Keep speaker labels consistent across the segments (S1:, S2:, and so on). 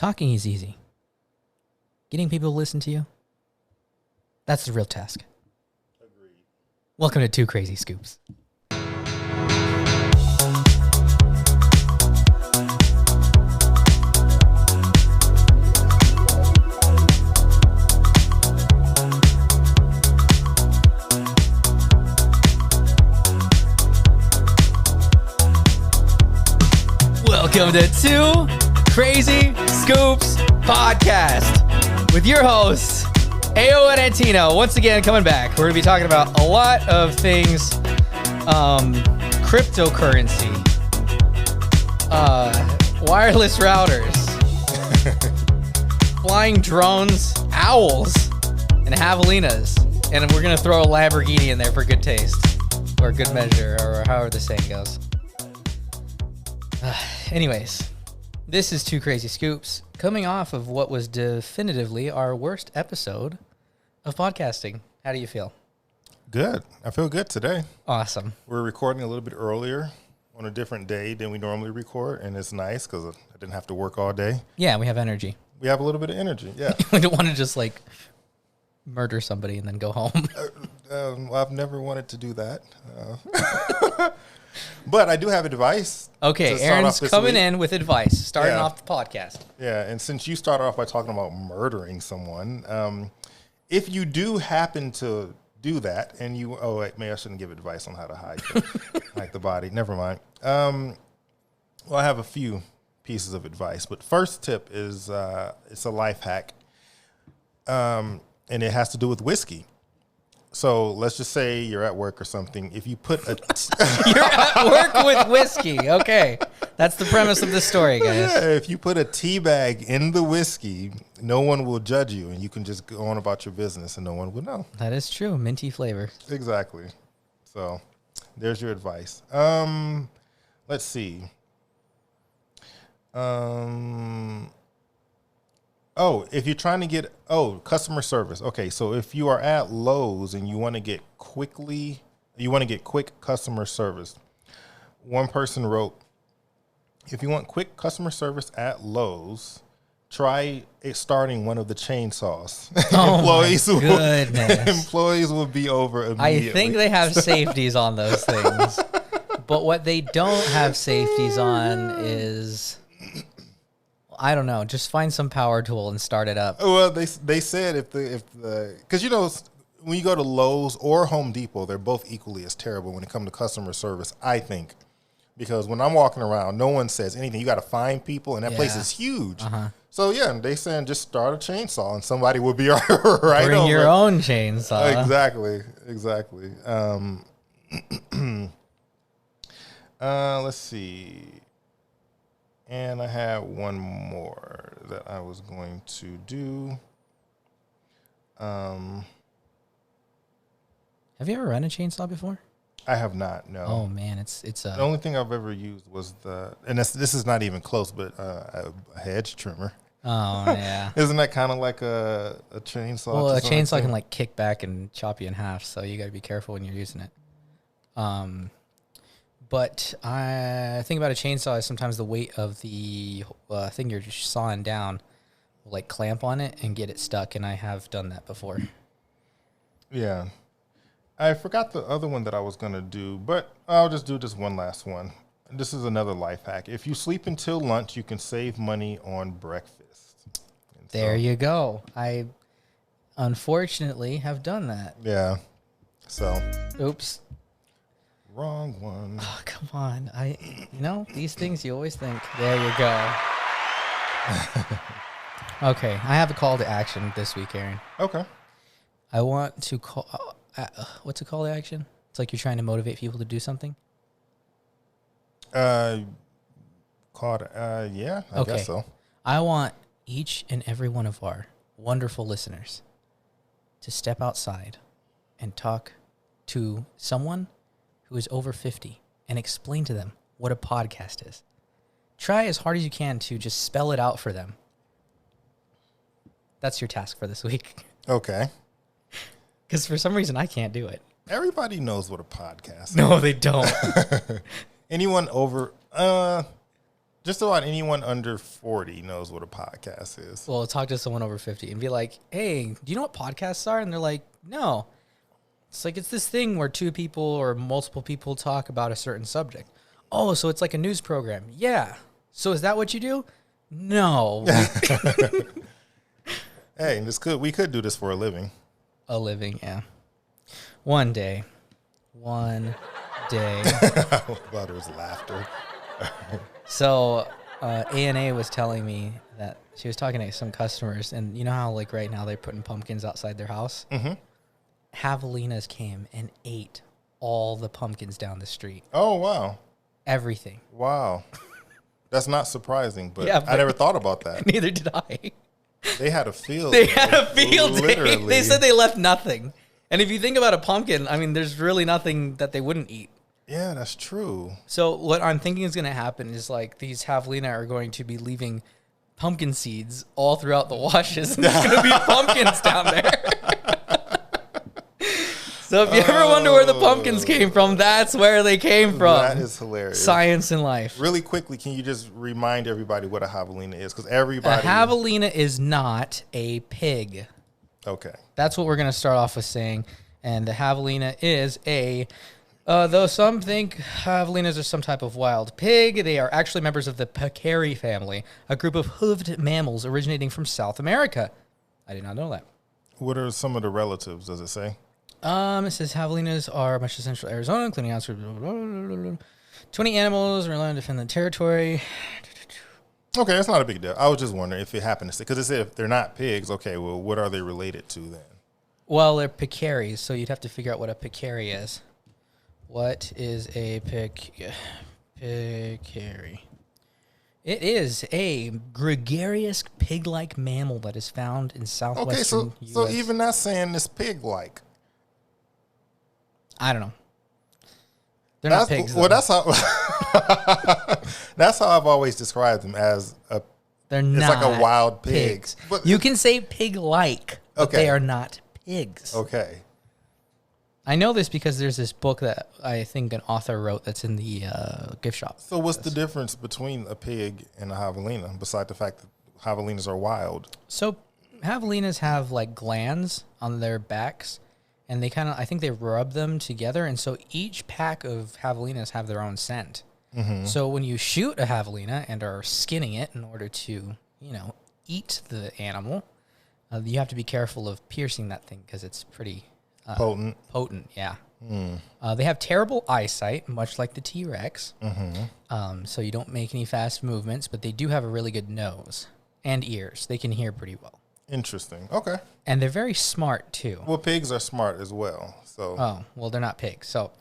S1: Talking is easy. Getting people to listen to you, that's the real task.
S2: Agreed.
S1: Welcome to Two Crazy Scoops. Welcome to Two Crazy Scoops podcast with your hosts, Ao and Antino. Once again, coming back. We're going to be talking about a lot of things, cryptocurrency, wireless routers, flying drones, owls, and javelinas. And we're going to throw a Lamborghini in there for good taste, or good measure, or however the saying goes. Anyways, this is Two Crazy Scoops, coming off of what was definitively our worst episode of podcasting. How do you feel?
S2: Good. I feel good today.
S1: Awesome.
S2: We're recording a little bit earlier on a different day than we normally record, and it's nice because I didn't have to work all day.
S1: Yeah, we have energy.
S2: We have a little bit of energy, yeah.
S1: We don't want to just, like, murder somebody and then go home.
S2: Well, I've never wanted to do that. But I do have advice.
S1: Okay, Aaron's coming in with advice, starting off the podcast.
S2: Yeah, and since you started off by talking about murdering someone, if you do happen to do that, and you, maybe I shouldn't give advice on how to hide the body. Never mind. Well, I have a few pieces of advice, but first tip is it's a life hack, and it has to do with whiskey. So let's just say you're at work or something. If you put a...
S1: You're at work with whiskey. Okay. That's the premise of this story, guys.
S2: Yeah, if you put a tea bag in the whiskey, no one will judge you, and you can just go on about your business, and no one will know.
S1: That is true. Minty flavor.
S2: Exactly. So there's your advice. Let's see. If you're trying to get, customer service. Okay, so if you are at Lowe's and you want to get quick customer service. One person wrote, if you want quick customer service at Lowe's, try starting one of the chainsaws.
S1: Oh,
S2: employees will be over immediately.
S1: I think they have safeties on those things. But what they don't have safeties on is... I don't know. Just find some power tool and start it up.
S2: Well, they said because when you go to Lowe's or Home Depot, they're both equally as terrible when it comes to customer service. I think because when I'm walking around, no one says anything. You got to find people, and that place is huge. Uh-huh. So yeah, they saying just start a chainsaw, and somebody will be right.
S1: Bring your own chainsaw.
S2: Exactly. Let's see. And I have one more that I was going to do.
S1: Have you ever run a chainsaw before?
S2: I have not, no.
S1: Oh, man, it's
S2: the only thing I've ever used was this is not even close, but a hedge trimmer.
S1: Oh, yeah.
S2: Isn't that kind of like a chainsaw?
S1: Well, a chainsaw can, like, kick back and chop you in half, so you got to be careful when you're using it. But I think about a chainsaw is sometimes the weight of the thing you're sawing down will, like, clamp on it and get it stuck, and I have done that before.
S2: Yeah. I forgot the other one that I was going to do, but I'll just do this one last one. This is another life hack. If you sleep until lunch, you can save money on breakfast.
S1: There you go. I, unfortunately, have done that.
S2: Yeah. So.
S1: Oops.
S2: Wrong one.
S1: Oh, come on. These things you always think. There you go. Okay, I have a call to action this week, Aaron.
S2: Okay.
S1: I want to call... what's a call to action? It's like you're trying to motivate people to do something?
S2: Yeah, I guess so.
S1: I want each and every one of our wonderful listeners to step outside and talk to someone who is over 50 and explain to them what a podcast is. Try as hard as you can to just spell it out for them. That's your task for this week.
S2: Okay.
S1: Because for some reason I can't do it.
S2: Everybody knows what a podcast is.
S1: No, they don't.
S2: Anyone over Just about anyone under 40 knows what a podcast is.
S1: Well, talk to someone over 50 and be like, hey, do you know what podcasts are? And they're like, no. It's like, it's this thing where two people or multiple people talk about a certain subject. Oh, so it's like a news program. Yeah. So is that what you do? No.
S2: Hey, we could do this for a living.
S1: A living, yeah. One day. I
S2: thought it was laughter.
S1: So ANA was telling me that she was talking to some customers, and you know how like right now they're putting pumpkins outside their house?
S2: Mm-hmm.
S1: Javelinas came and ate all the pumpkins down the street.
S2: Oh, wow.
S1: Everything.
S2: Wow. That's not surprising, but,
S1: Yeah, but
S2: I never thought about that.
S1: Neither did I.
S2: They had a field
S1: They
S2: day.
S1: had a field
S2: Literally.
S1: day. They said they left nothing. And if you think about a pumpkin, I mean, there's really nothing that they wouldn't eat.
S2: Yeah, that's true.
S1: So what I'm thinking is going to happen is like these Javelina are going to be leaving pumpkin seeds all throughout the washes. And there's going to be pumpkins down there. So if you ever wonder where the pumpkins came from, that's where they came from.
S2: That is hilarious.
S1: Science and life.
S2: Really quickly, can you just remind everybody what a javelina is? Because
S1: A
S2: everybody...
S1: javelina is not a pig.
S2: Okay.
S1: That's what we're going to start off with saying. And the javelina is though some think javelinas are some type of wild pig, they are actually members of the peccary family, a group of hoofed mammals originating from South America. I did not know that.
S2: What are some of the relatives, does it say?
S1: It says javelinas are much of central Arizona, including outside 20 animals rely on defend the territory.
S2: Okay, that's not a big deal. I was just wondering if it happened to say, because it said if they're not pigs, okay, well, what are they related to then?
S1: Well, they're peccaries, so you'd have to figure out what a peccary is. What is a peccary? It is a gregarious pig-like mammal that is found in southwestern U.S.
S2: So even that's saying it's pig-like.
S1: I don't know. They're not pigs.
S2: Well, that's how that's how I've always described them as
S1: They're
S2: it's
S1: not
S2: like a wild pig.
S1: pigs.
S2: But
S1: You can say pig-like, but
S2: Okay.
S1: they are not pigs.
S2: okay.
S1: I know this because there's this book that I think an author wrote that's in the gift shop.
S2: So what's the difference between a pig and a javelina, besides the fact that javelinas are wild?
S1: So javelinas have like glands on their backs, and they kind of, I think they rub them together, and so each pack of javelinas have their own scent.
S2: Mm-hmm.
S1: So when you shoot a javelina and are skinning it in order to, eat the animal, you have to be careful of piercing that thing because it's pretty
S2: Potent.
S1: potent. Yeah.
S2: Mm.
S1: They have terrible eyesight, much like the T-Rex.
S2: Mm-hmm.
S1: So you don't make any fast movements, but they do have a really good nose and ears. They can hear pretty well.
S2: Interesting. Okay.
S1: And they're very smart, too.
S2: Well, pigs are smart as well. So
S1: Oh, well, they're not pigs. So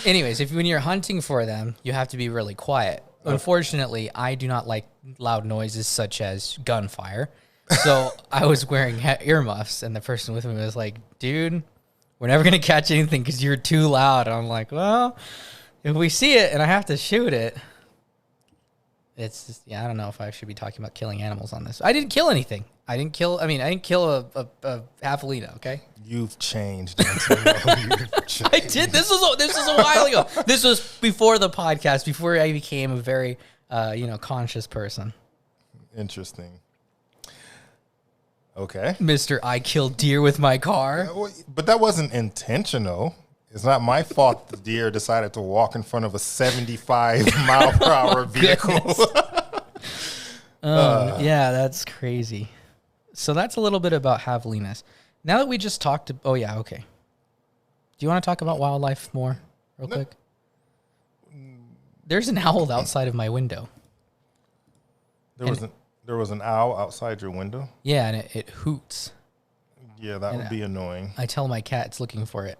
S1: anyways, when you're hunting for them, you have to be really quiet. Unfortunately, I do not like loud noises such as gunfire. So I was wearing earmuffs, and the person with me was like, dude, we're never going to catch anything because you're too loud. And I'm like, well, if we see it and I have to shoot it, it's just, I don't know if I should be talking about killing animals on this. I didn't kill anything. I didn't kill a javelina, okay?
S2: you've changed. Antino. You've changed.
S1: I did. This was a while ago. This was before the podcast, before I became a very, conscious person.
S2: Interesting. Okay.
S1: Mr. I killed deer with my car.
S2: But that wasn't intentional. It's not my fault the deer decided to walk in front of a 75 mile per hour vehicle.
S1: Yeah, that's crazy. So that's a little bit about javelinas. Now that we just talked to, okay. Do you want to talk about wildlife more real quick? There's an owl outside of my window.
S2: There was an owl outside your window?
S1: Yeah, and it hoots.
S2: Yeah, that would be annoying.
S1: I tell my cat it's looking for it.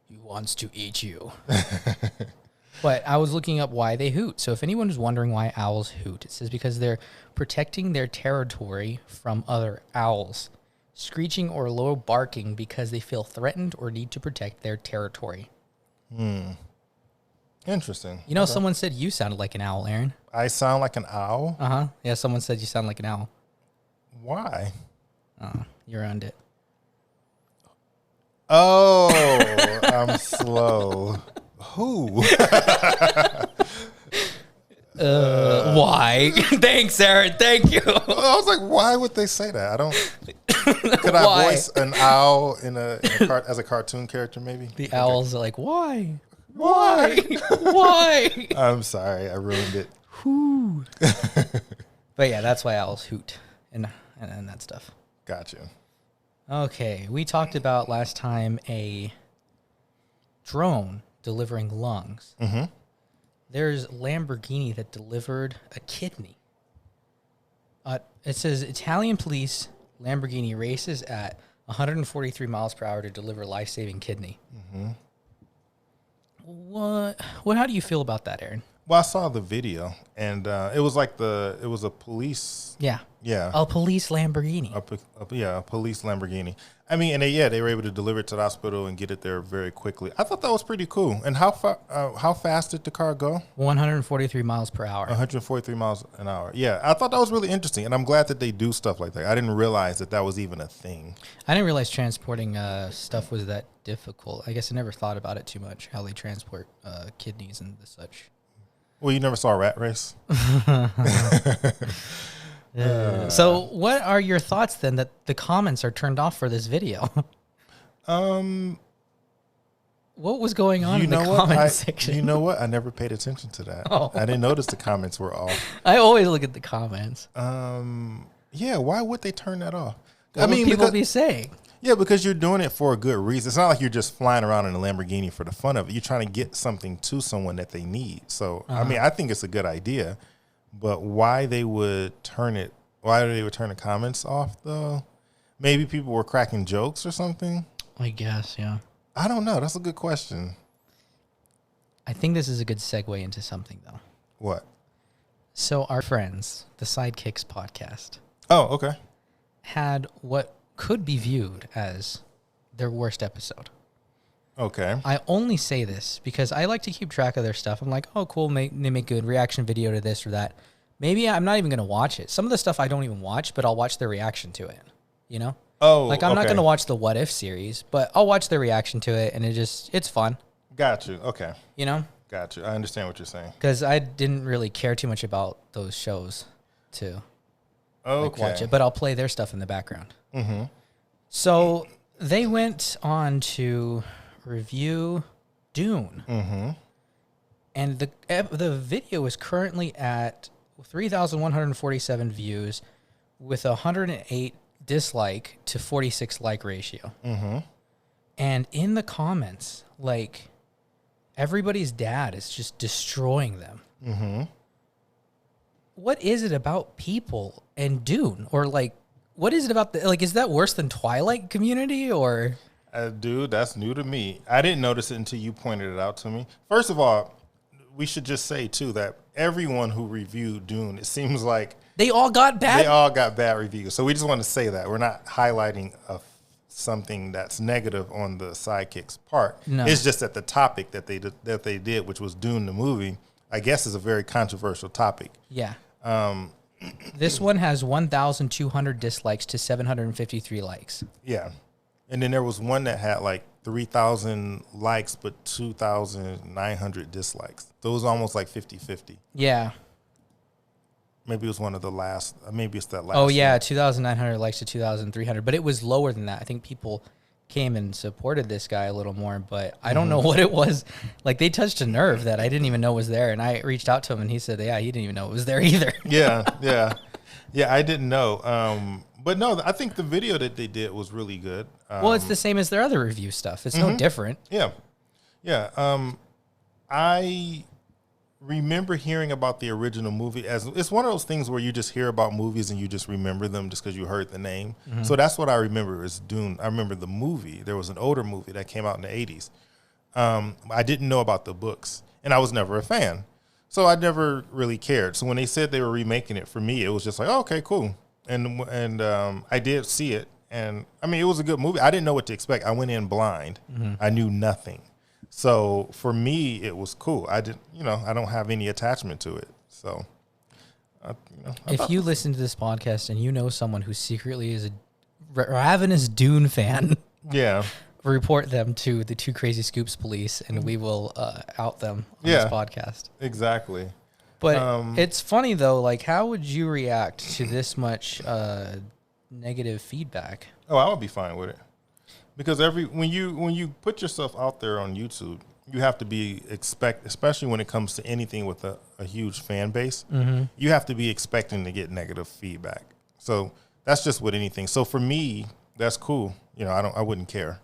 S1: He wants to eat you. But I was looking up why they hoot. So if anyone is wondering why owls hoot, it says because they're protecting their territory from other owls, screeching or low barking because they feel threatened or need to protect their territory.
S2: Interesting.
S1: You know, someone said you sounded like an owl, Aaron.
S2: I sound like an owl?
S1: Uh-huh. Yeah, someone said you sound like an owl.
S2: Why?
S1: Oh, you earned it.
S2: Oh, I'm slow. Who?
S1: Why? Thanks, Aaron. Thank you.
S2: I was like, why would they say that? I don't. Could I voice an owl as a cartoon character, maybe?
S1: The owls are like, why? Why?
S2: I'm sorry, I ruined it.
S1: Whew. But yeah, that's why owls hoot and that stuff.
S2: Gotcha.
S1: Okay, we talked about last time a drone delivering lungs.
S2: Mm-hmm.
S1: There's Lamborghini that delivered a kidney. It says Italian police Lamborghini races at 143 miles per hour to deliver life-saving kidney.
S2: Mm-hmm.
S1: What? How do you feel about that, Aaron?
S2: Well, I saw the video, and it was a police.
S1: Yeah.
S2: Yeah.
S1: A police Lamborghini.
S2: A police Lamborghini. I mean, and they were able to deliver it to the hospital and get it there very quickly. I thought that was pretty cool. And how fast did the car go?
S1: 143 miles per hour.
S2: 143 miles an hour. Yeah, I thought that was really interesting, and I'm glad that they do stuff like that. I didn't realize that was even a thing.
S1: I didn't realize transporting stuff was that difficult. I guess I never thought about it too much, how they transport kidneys and such.
S2: Well, you never saw Rat Race?
S1: So what are your thoughts then that the comments are turned off for this video? What was going on in the comment section?
S2: You know what? I never paid attention to that.
S1: Oh.
S2: I didn't notice the comments were off.
S1: I always look at the comments.
S2: Yeah, why would they turn that off?
S1: What would people be saying?
S2: Yeah, because you're doing it for a good reason. It's not like you're just flying around in a Lamborghini for the fun of it. You're trying to get something to someone that they need. So, I mean, I think it's a good idea. But why they would turn the comments off, though? Maybe people were cracking jokes or something?
S1: I guess, yeah.
S2: I don't know. That's a good question.
S1: I think this is a good segue into something, though.
S2: What?
S1: So our friends, the Sidekicks podcast.
S2: Oh, okay.
S1: Had what could be viewed as their worst episode.
S2: Okay.
S1: I only say this because I like to keep track of their stuff. I'm like, oh, cool. They make good reaction video to this or that. Maybe I'm not even going to watch it. Some of the stuff I don't even watch, but I'll watch their reaction to it. You know?
S2: Oh,
S1: like I'm not going to watch the What If series, but I'll watch their reaction to it, and it's fun.
S2: Got you. Okay.
S1: You know?
S2: Got you. I understand what you're saying.
S1: Because I didn't really care too much about those shows to watch it, but I'll play their stuff in the background.
S2: Mm-hmm.
S1: So they went on to review Dune.
S2: Mm-hmm.
S1: And the video is currently at 3,147 views with 108 dislike to 46 like ratio.
S2: Mm-hmm.
S1: And in the comments, like, everybody's dad is just destroying them.
S2: Mm-hmm.
S1: What is it about people and Dune? Or, like, what is it about is that worse than Twilight community or?
S2: Dude, that's new to me. I didn't notice it until you pointed it out to me. First of all, we should just say too that everyone who reviewed Dune, it seems like
S1: they all got bad
S2: reviews. So we just want to say that we're not highlighting something that's negative on the Sidekicks part.
S1: No.
S2: It's just that the topic that they did, which was Dune the movie, I guess is a very controversial topic.
S1: Yeah. This one has 1,200 dislikes to 753 likes.
S2: Yeah. And then there was one that had like 3,000 likes, but 2,900 dislikes. So it was almost like 50-50.
S1: Yeah.
S2: Maybe it was one of the last. Maybe it's that last.
S1: Oh, yeah. 2,900 likes to 2,300. But it was lower than that. I think people came and supported this guy a little more, but I don't know what it was. Like, they touched a nerve that I didn't even know was there. And I reached out to him and he said, yeah, he didn't even know it was there either.
S2: Yeah. I didn't know. But no, I think the video that they did was really good.
S1: Well, it's the same as their other review stuff. It's no different.
S2: Yeah. I remember hearing about the original movie as it's one of those things where you just hear about movies and you just remember them just because you heard the name. Mm-hmm. So that's what I remember is Dune. I remember the movie. There was an older movie that came out in the 80s. I didn't know about the books, and I was never a fan. So I never really cared. So when they said they were remaking it, for me, it was just like, oh, okay, cool. And I did see it, and I mean, it was a good movie. I didn't know what to expect. I went in blind. Mm-hmm. I knew nothing. So for me, it was cool. I don't have any attachment to it. So,
S1: if you listen to this podcast and you know someone who secretly is a ravenous Dune fan,
S2: yeah,
S1: report them to the Two Crazy Scoops police, and we will out them on this podcast.
S2: Exactly.
S1: But it's funny though. Like, how would you react to this much negative feedback?
S2: Oh, I would be fine with it, because when you put yourself out there on YouTube, you have to be especially when it comes to anything with a huge fan base, you have to be expecting to get negative feedback. So that's just with anything. So for me, that's cool. I wouldn't care.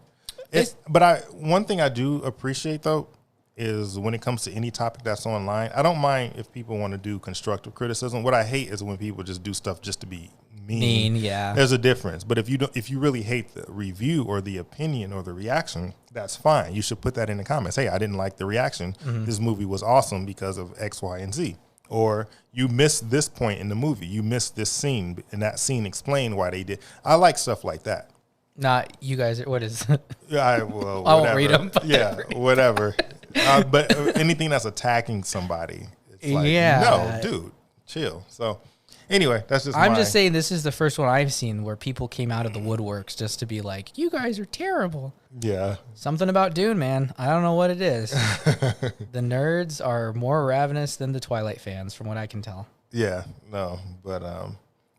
S2: One thing I do appreciate though is when it comes to any topic that's online, I don't mind if people want to do constructive criticism. What I hate is when people just do stuff just to be mean.
S1: Yeah.
S2: There's a difference. But if you really hate the review or the opinion or the reaction, that's fine. You should put that in the comments. Hey, I didn't like the reaction. This movie was awesome because of X, Y, and Z. Or you missed this point in the movie. You missed this scene, and that scene explained why they did. I like stuff like that.
S1: Not you guys. What is?
S2: I
S1: won't read them.
S2: Yeah, whatever. But anything that's attacking somebody, it's like, no, dude, chill. So anyway, that's just
S1: I'm just saying this is the first one I've seen where people came out of the woodworks just to be like, you guys are terrible.
S2: Yeah. Something
S1: about Dune, man. I don't know what it is. The nerds are more ravenous than the Twilight fans, from what I can tell.
S2: Yeah, no, but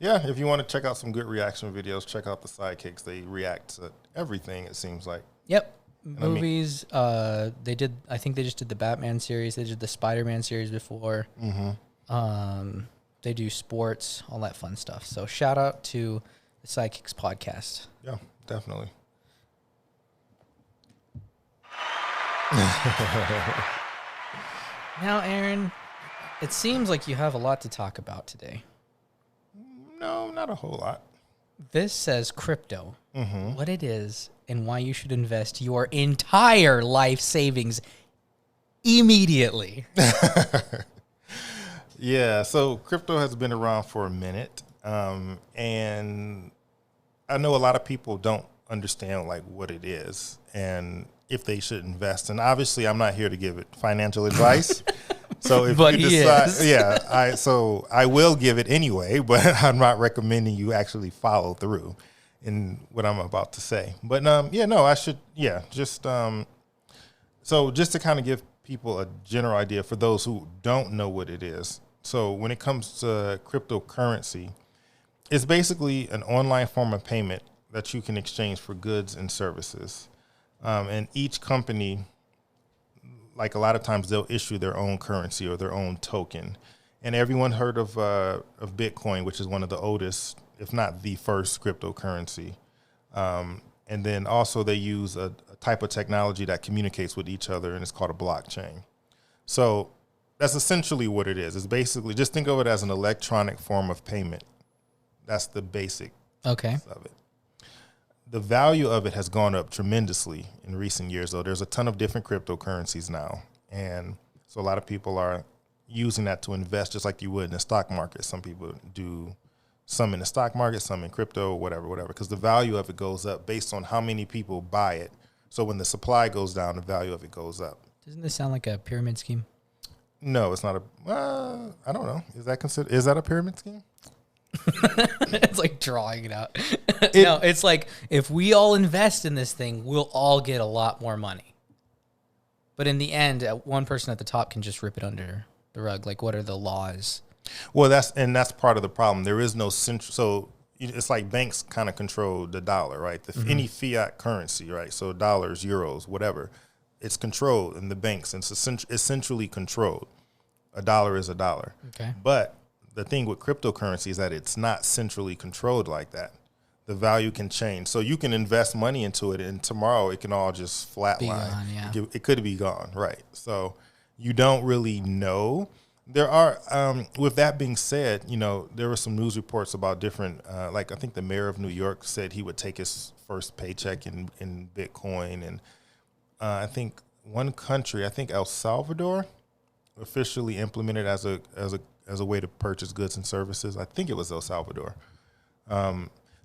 S2: yeah, if you want to check out some good reaction videos, check out the Sidekicks. They react to everything, it seems like.
S1: Yep. Movies, I think they just did the Batman series. They did the Spider-Man series before. They do sports, all that fun stuff. So shout out to the Sidekicks podcast.
S2: Yeah, definitely.
S1: Now, Aaron, it seems like you have a lot to talk about today.
S2: No, not a whole lot.
S1: This says crypto, what it is, and why you should invest your entire life savings immediately.
S2: Yeah, so crypto has been around for a minute, and I know a lot of people don't understand like what it is and if they should invest. And obviously, I'm not here to give it financial advice. So if you decide, I will give it anyway, but I'm not recommending you actually follow through in what I'm about to say. But I should, so just to kind of give people a general idea for those who don't know what it is. So when it comes to cryptocurrency, it's basically an online form of payment that you can exchange for goods and services. And each company, like a lot of times, they'll issue their own currency or their own token. And everyone heard of Bitcoin, which is one of the oldest, if not the first cryptocurrency. And then also they use a type of technology that communicates with each other, and it's called a blockchain. So that's essentially what it is. It's basically, just think of it as an electronic form of payment. That's the basic of it. The value of it has gone up tremendously in recent years, though. There's a ton of different cryptocurrencies now. And so a lot of people are using that to invest just like you would in the stock market. Some people do some in the stock market, some in crypto, whatever, because the value of it goes up based on how many people buy it. So when the supply goes down, the value of it goes up.
S1: Doesn't this sound like a pyramid scheme?
S2: No, it's not I don't know. Is that a pyramid scheme?
S1: It's like drawing it out. No, it's like if we all invest in this thing, we'll all get a lot more money. But in the end, one person at the top can just rip it under the rug. Like, what are the laws?
S2: Well, that's part of the problem. There is no central. So it's like banks kind of control the dollar, right? Any fiat currency, right? So dollars, euros, whatever, it's controlled in the banks, and it's centrally controlled. A dollar is a dollar.
S1: Okay.
S2: But the thing with cryptocurrency is that it's not centrally controlled like that. The value can change. So you can invest money into it, and tomorrow it can all just flatline. It could be gone, right? So you don't really know. There are, with that being said, there were some news reports about different, like I think the mayor of New York said he would take his first paycheck in Bitcoin. And I think one country, I think El Salvador, officially implemented as a way to purchase goods and services. I think it was El Salvador.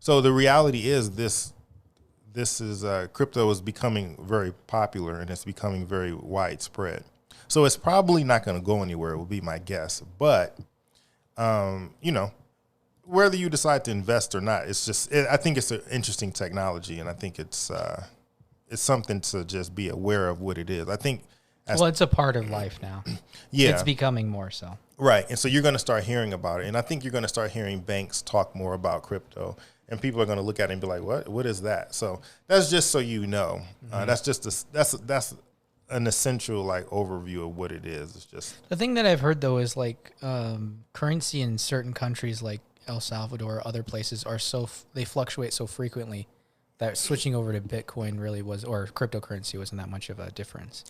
S2: So the reality is this is crypto is becoming very popular, and it's becoming very widespread. So it's probably not going to go anywhere, would be my guess. But whether you decide to invest or not, I think it's an interesting technology, and I think it's something to just be aware of what it is. I think.
S1: Well, it's a part of life now.
S2: Yeah.
S1: It's becoming more so.
S2: Right. And so you're going to start hearing about it. And I think you're going to start hearing banks talk more about crypto. And people are going to look at it and be like, what is that? So that's just so you know. That's just that's an essential like overview of what it is. It's just
S1: the thing that I've heard though is like currency in certain countries like El Salvador or other places are they fluctuate so frequently that switching over to Bitcoin really was, or cryptocurrency wasn't that much of a difference.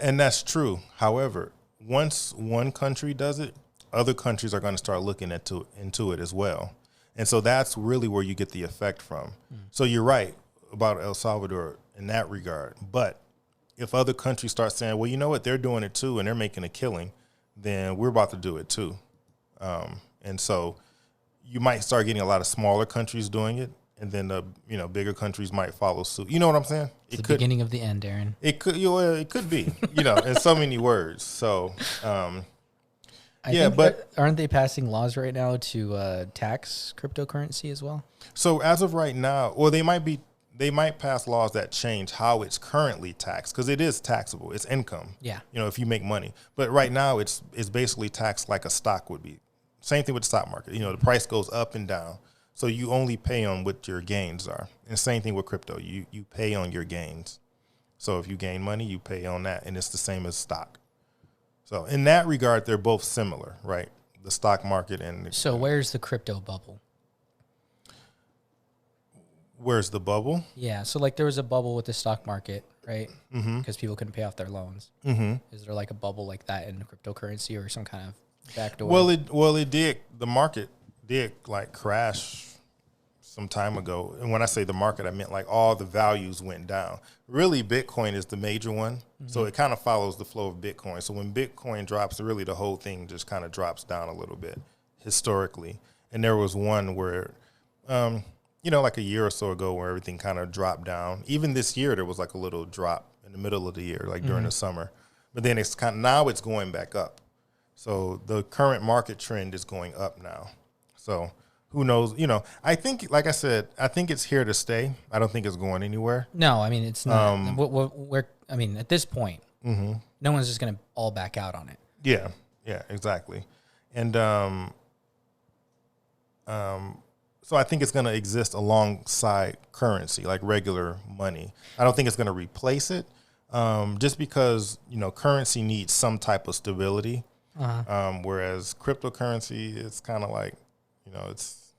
S2: And that's true. However, once one country does it, other countries are going to start looking into it as well. And so that's really where you get the effect from. So you're right about El Salvador in that regard. But if other countries start saying, well, you know what, they're doing it too and they're making a killing, then we're about to do it too. And so you might start getting a lot of smaller countries doing it. And then the bigger countries might follow suit. You know what I'm saying?
S1: It's the beginning of the end, Aaron.
S2: It could be, in so many words. So, but
S1: aren't they passing laws right now to tax cryptocurrency as well?
S2: So as of right now, or they might pass laws that change how it's currently taxed because it is taxable. It's income.
S1: Yeah.
S2: If you make money, but right now it's basically taxed like a stock would be. Same thing with the stock market. The price goes up and down. So you only pay on what your gains are. And same thing with crypto. You pay on your gains. So if you gain money, you pay on that. And it's the same as stock. So in that regard, they're both similar, right? The stock market and...
S1: So where's the crypto bubble?
S2: Where's the bubble?
S1: Yeah. So like there was a bubble with the stock market, right?
S2: Mm-hmm.
S1: Because people couldn't pay off their loans.
S2: Mm-hmm.
S1: Is there like a bubble like that in cryptocurrency or some kind of backdoor?
S2: Well, it did. The market did like crash some time ago. And when I say the market, I meant like all the values went down. Really, Bitcoin is the major one. Mm-hmm. So it kind of follows the flow of Bitcoin. So when Bitcoin drops, really the whole thing just kind of drops down a little bit historically. And there was one where, like a year or so ago where everything kind of dropped down. Even this year, there was like a little drop in the middle of the year, like during the summer. But then now it's going back up. So the current market trend is going up now. So who knows? I think, like I said, I think it's here to stay. I don't think it's going anywhere.
S1: No, I mean, it's not. At this point, no one's just going to all back out on it.
S2: Yeah, exactly. And so I think it's going to exist alongside currency, like regular money. I don't think it's going to replace it just because, currency needs some type of stability. Whereas cryptocurrency, it's kind of like,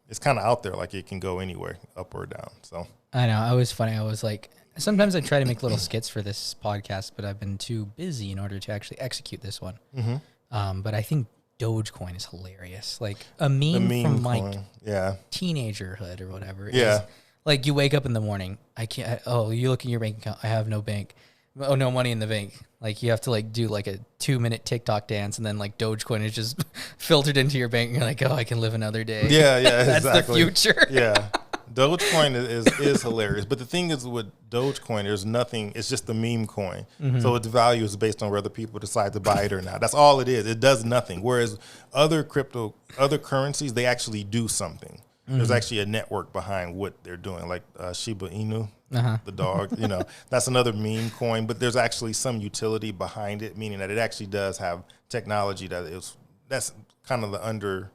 S2: it's kind of out there, like it can go anywhere, up or down. So
S1: I know. I was funny. I was like, sometimes I try to make little skits for this podcast, but I've been too busy in order to actually execute this one. Mm-hmm. But I think Dogecoin is hilarious. Like a meme from like teenagerhood or whatever.
S2: Yeah.
S1: Like you wake up in the morning. You look in your bank account. I have no bank. Oh, no money in the bank. Like you have to like do like a 2-minute TikTok dance and then like Dogecoin is just filtered into your bank and you're like, oh, I can live another day.
S2: Yeah,
S1: That's
S2: exactly.
S1: the future.
S2: Yeah. Dogecoin is hilarious. But the thing is with Dogecoin, there's nothing, it's just a meme coin. Mm-hmm. So its value is based on whether people decide to buy it or not. That's all it is. It does nothing. Whereas other currencies, they actually do something. Mm-hmm. There's actually a network behind what they're doing, like Shiba Inu, the dog. That's another meme coin, but there's actually some utility behind it, meaning that it actually does have technology that's kind of the under.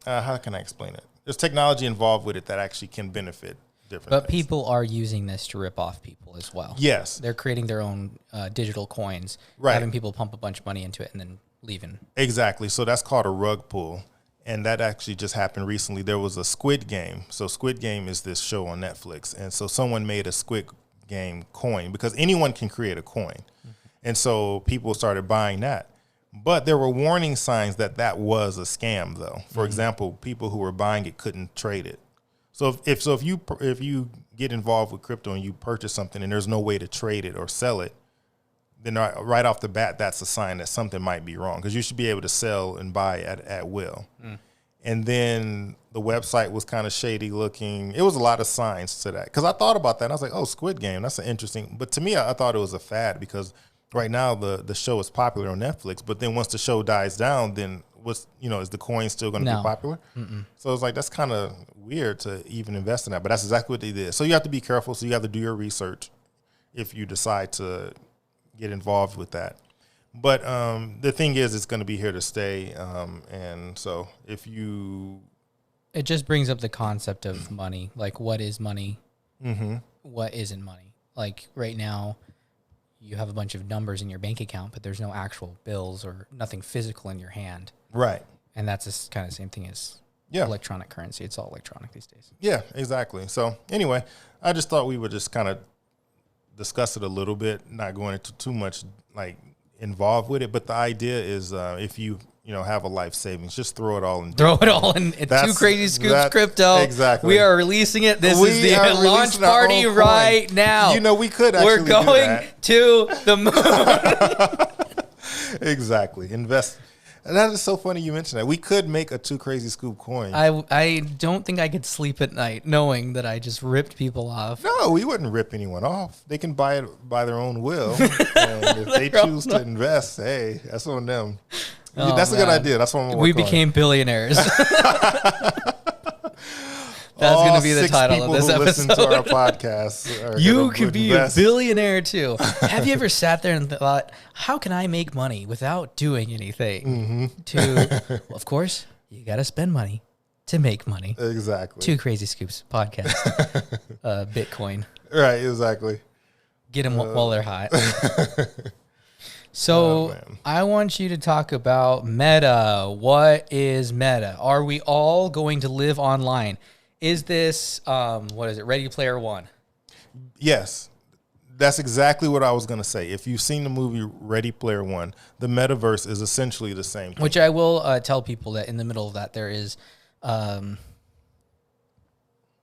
S2: How can I explain it? There's technology involved with it that actually can benefit different.
S1: But things. People are using this to rip off people as well.
S2: Yes,
S1: they're creating their own digital coins,
S2: right?
S1: Having people pump a bunch of money into it and then leaving.
S2: Exactly. So that's called a rug pull. And that actually just happened recently. There was a Squid Game. So Squid Game is this show on Netflix. And so someone made a Squid Game coin because anyone can create a coin. Mm-hmm. And so people started buying that. But there were warning signs that was a scam, though. For example, people who were buying it couldn't trade it. So if you get involved with crypto and you purchase something and there's no way to trade it or sell it, then right off the bat, that's a sign that something might be wrong because you should be able to sell and buy at will. Mm. And then the website was kind of shady looking. It was a lot of signs to that because I thought about that. And I was like, oh, Squid Game, that's interesting. But to me, I thought it was a fad because right now the show is popular on Netflix. But then once the show dies down, then is the coin still going to be popular? Mm-mm. So it's like that's kind of weird to even invest in that. But that's exactly what they did. So you have to be careful. So you have to do your research if you decide to get involved with that. But the thing is, it's going to be here to stay. And so if you...
S1: It just brings up the concept of money. Like, what is money?
S2: Mm-hmm.
S1: What isn't money? Like, right now, you have a bunch of numbers in your bank account, but there's no actual bills or nothing physical in your hand.
S2: Right.
S1: And that's the kind of same thing as electronic currency. It's all electronic these days.
S2: Yeah, exactly. So anyway, I just thought we would just kind of discuss it a little bit, not going into too much like involved with it. But the idea is if you have a life savings, just throw it all in.
S1: Throw it all in. Two Crazy Scoops Crypto.
S2: Exactly.
S1: We are releasing it. This is the launch party right now.
S2: We could actually
S1: We're going to the moon.
S2: Exactly. Invest. And that is so funny you mentioned that. We could make a Two Crazy Scoop coin.
S1: I don't think I could sleep at night knowing that I just ripped people off.
S2: No, we wouldn't rip anyone off. They can buy it by their own will. And if they choose to invest, hey, that's on them. That's a good idea. That's what I'm
S1: We became billionaires. That's going to be the title of this episode.
S2: Listen to our podcast.
S1: You could be a billionaire too. Have you ever sat there and thought, how can I make money without doing anything?
S2: Mm-hmm.
S1: Of course, you got to spend money to make money.
S2: Exactly.
S1: Two Crazy Scoops podcast. Bitcoin.
S2: Right, exactly.
S1: Get them while they're hot. So I want you to talk about Meta. What is Meta? Are we all going to live online? Is this, what is it, Ready Player One?
S2: Yes. That's exactly what I was going to say. If you've seen the movie Ready Player One, the metaverse is essentially the same thing.
S1: Which I will tell people that in the middle of that there is,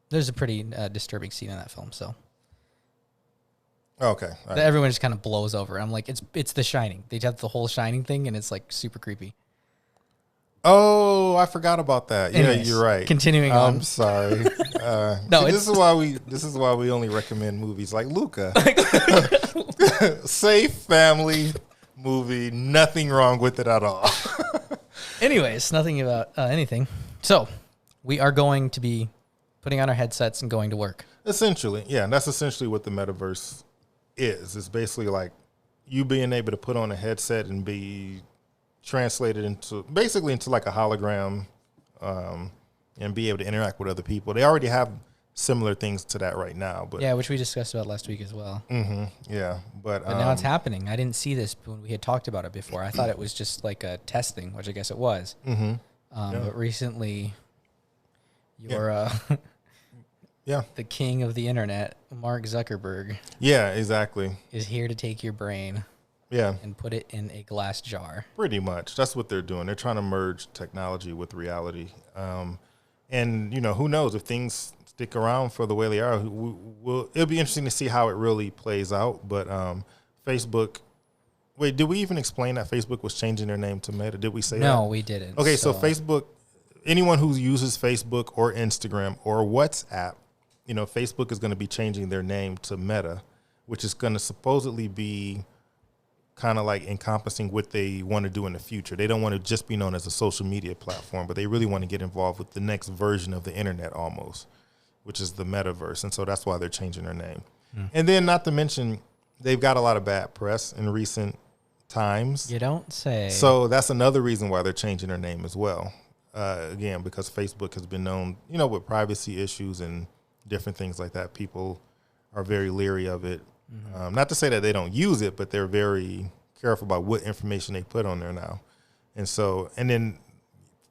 S1: there's a pretty disturbing scene in that film, so.
S2: Okay.
S1: Right. That everyone just kind of blows over. I'm like, it's The Shining. They have the whole Shining thing, and it's like super creepy.
S2: Oh, I forgot about that.
S1: Anyways,
S2: yeah, you're right.
S1: Continuing on.
S2: I'm sorry.
S1: No,
S2: this is why we only recommend movies like Luca. Safe family movie, nothing wrong with it at all.
S1: Anyways, nothing about anything. So, we are going to be putting on our headsets and going to work.
S2: Essentially, yeah, and that's essentially what the metaverse is. It's basically like you being able to put on a headset and be translated into like a hologram, and be able to interact with other people. They already have similar things to that right now, but
S1: yeah, which we discussed about last week as well.
S2: Mm-hmm, yeah, but
S1: now it's happening. I didn't see this when we had talked about it before. I thought it was just like a test thing, which I guess it was.
S2: Mm-hmm.
S1: But recently, your the king of the internet, Mark Zuckerberg,
S2: exactly,
S1: is here to take your brain.
S2: Yeah.
S1: And put it in a glass jar.
S2: Pretty much. That's what they're doing. They're trying to merge technology with reality. And, who knows if things stick around for the way they are. It'll be interesting to see how it really plays out. But Facebook, wait, did we even explain that Facebook was changing their name to Meta? Did we say that?
S1: No, we didn't.
S2: Okay, so Facebook, anyone who uses Facebook or Instagram or WhatsApp, Facebook is going to be changing their name to Meta, which is going to supposedly be kind of like encompassing what they want to do in the future. They don't want to just be known as a social media platform, but they really want to get involved with the next version of the internet almost, which is the metaverse. And so that's why they're changing their name. And then not to mention, they've got a lot of bad press in recent times.
S1: You don't say.
S2: So that's another reason why they're changing their name as well. Again, because Facebook has been known, with privacy issues and different things like that. People are very leery of it. Mm-hmm. Not to say that they don't use it, but they're very careful about what information they put on there now. And then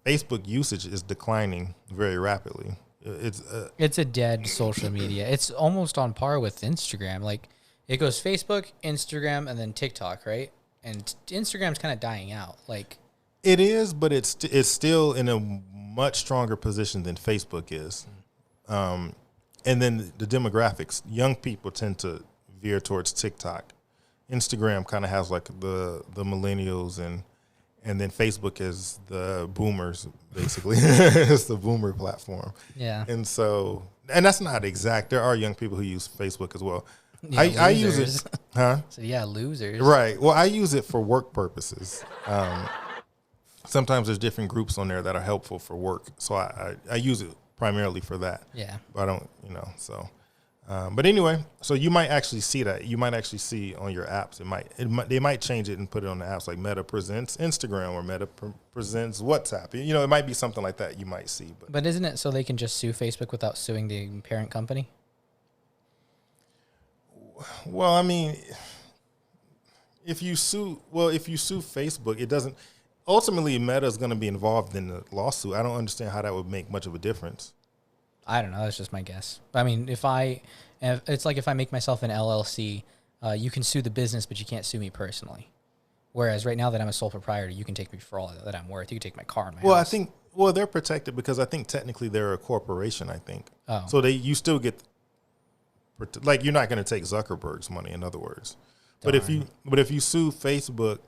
S2: Facebook usage is declining very rapidly.
S1: It's a dead social media. It's almost on par with Instagram. Like it goes Facebook, Instagram, and then TikTok, right? And Instagram's kind of dying out. Like
S2: it is, but it's still in a much stronger position than Facebook is. And then the demographics, young people tend to veer towards TikTok. Instagram kind of has like the millennials and then Facebook is the boomers, basically. It's the boomer platform.
S1: Yeah.
S2: And that's not exact. There are young people who use Facebook as well.
S1: Yeah,
S2: I use it. Huh?
S1: So yeah, losers.
S2: Right. Well, I use it for work purposes. Sometimes there's different groups on there that are helpful for work. So I use it primarily for that.
S1: Yeah.
S2: But I don't, so. But anyway, so you might actually see that. You might actually see on your apps. They might change it and put it on the apps, like Meta presents Instagram or Meta presents WhatsApp. You know, it might be something like that you might see.
S1: But isn't it so they can just sue Facebook without suing the parent company?
S2: Well, I mean, if you sue Facebook, it doesn't. Ultimately, Meta is going to be involved in the lawsuit. I don't understand how that would make much of a difference.
S1: I don't know. That's just my guess. I mean, it's like if I make myself an LLC, you can sue the business, but you can't sue me personally. Whereas right now that I'm a sole proprietor, you can take me for all that I'm worth. You can take my car and my house.
S2: They're protected because I think technically they're a corporation, I think.
S1: Oh.
S2: So you still get, like, you're not going to take Zuckerberg's money, in other words. Darn. But if you sue Facebook,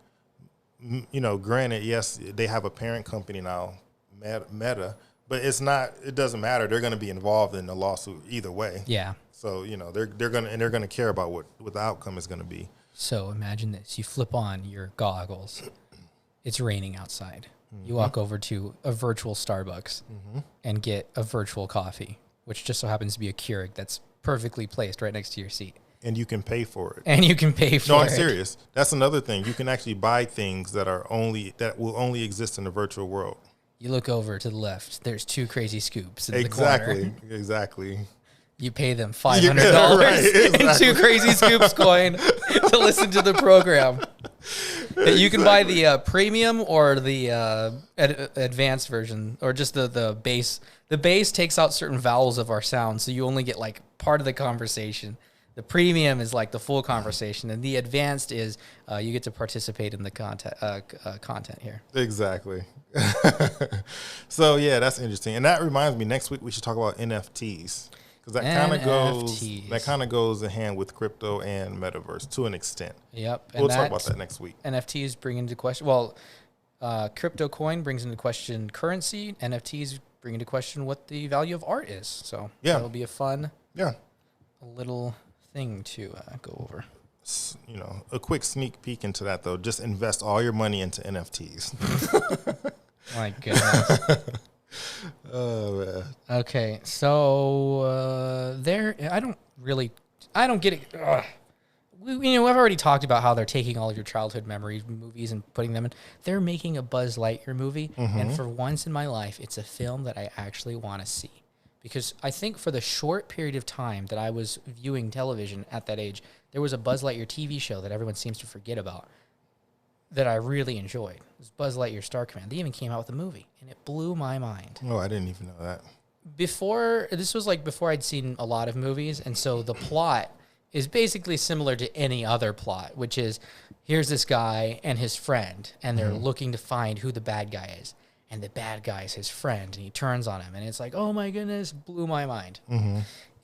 S2: you know, granted, yes, they have a parent company now, Meta, but it doesn't matter. They're going to be involved in the lawsuit either way.
S1: Yeah.
S2: So, you know, they're going to care about what the outcome is going to be.
S1: So imagine this. You flip on your goggles. It's raining outside. Mm-hmm. You walk over to a virtual Starbucks and get a virtual coffee, which just so happens to be a Keurig that's perfectly placed right next to your seat.
S2: And you can pay for it.
S1: No,
S2: I'm serious. That's another thing. You can actually buy things that will only exist in the virtual world.
S1: You look over to the left. There's two crazy scoops in the corner.
S2: Exactly.
S1: You pay them $500 and two crazy scoops coin to listen to the program. You can buy the premium or the advanced version, or just the base. The base takes out certain vowels of our sound, so you only get like part of the conversation. The premium is like the full conversation, and the advanced is you get to participate in the content here.
S2: Exactly. So yeah, that's interesting, and that reminds me. Next week we should talk about NFTs because that kind of goes in hand with crypto and metaverse to an extent.
S1: Yep,
S2: we'll talk about that next week.
S1: NFTs bring into question. Well, crypto coin brings into question currency. NFTs bring into question what the value of art is. So that'll be a fun little thing to go over.
S2: You know, a quick sneak peek into that though. Just invest all your money into NFTs.
S1: My goodness.
S2: Oh man.
S1: Okay, so I don't get it. I've already talked about how they're taking all of your childhood memories, movies, and putting them in. They're making a Buzz Lightyear movie, and for once in my life, it's a film that I actually want to see. Because I think for the short period of time that I was viewing television at that age, there was a Buzz Lightyear TV show that everyone seems to forget about that I really enjoyed. It was Buzz Lightyear Star Command. They even came out with a movie, and it blew my mind.
S2: Oh, I didn't even know that.
S1: Before I'd seen a lot of movies, and so the plot is basically similar to any other plot, which is here's this guy and his friend, and they're looking to find who the bad guy is. And the bad guy is his friend, and he turns on him, and it's like, oh my goodness, blew my mind.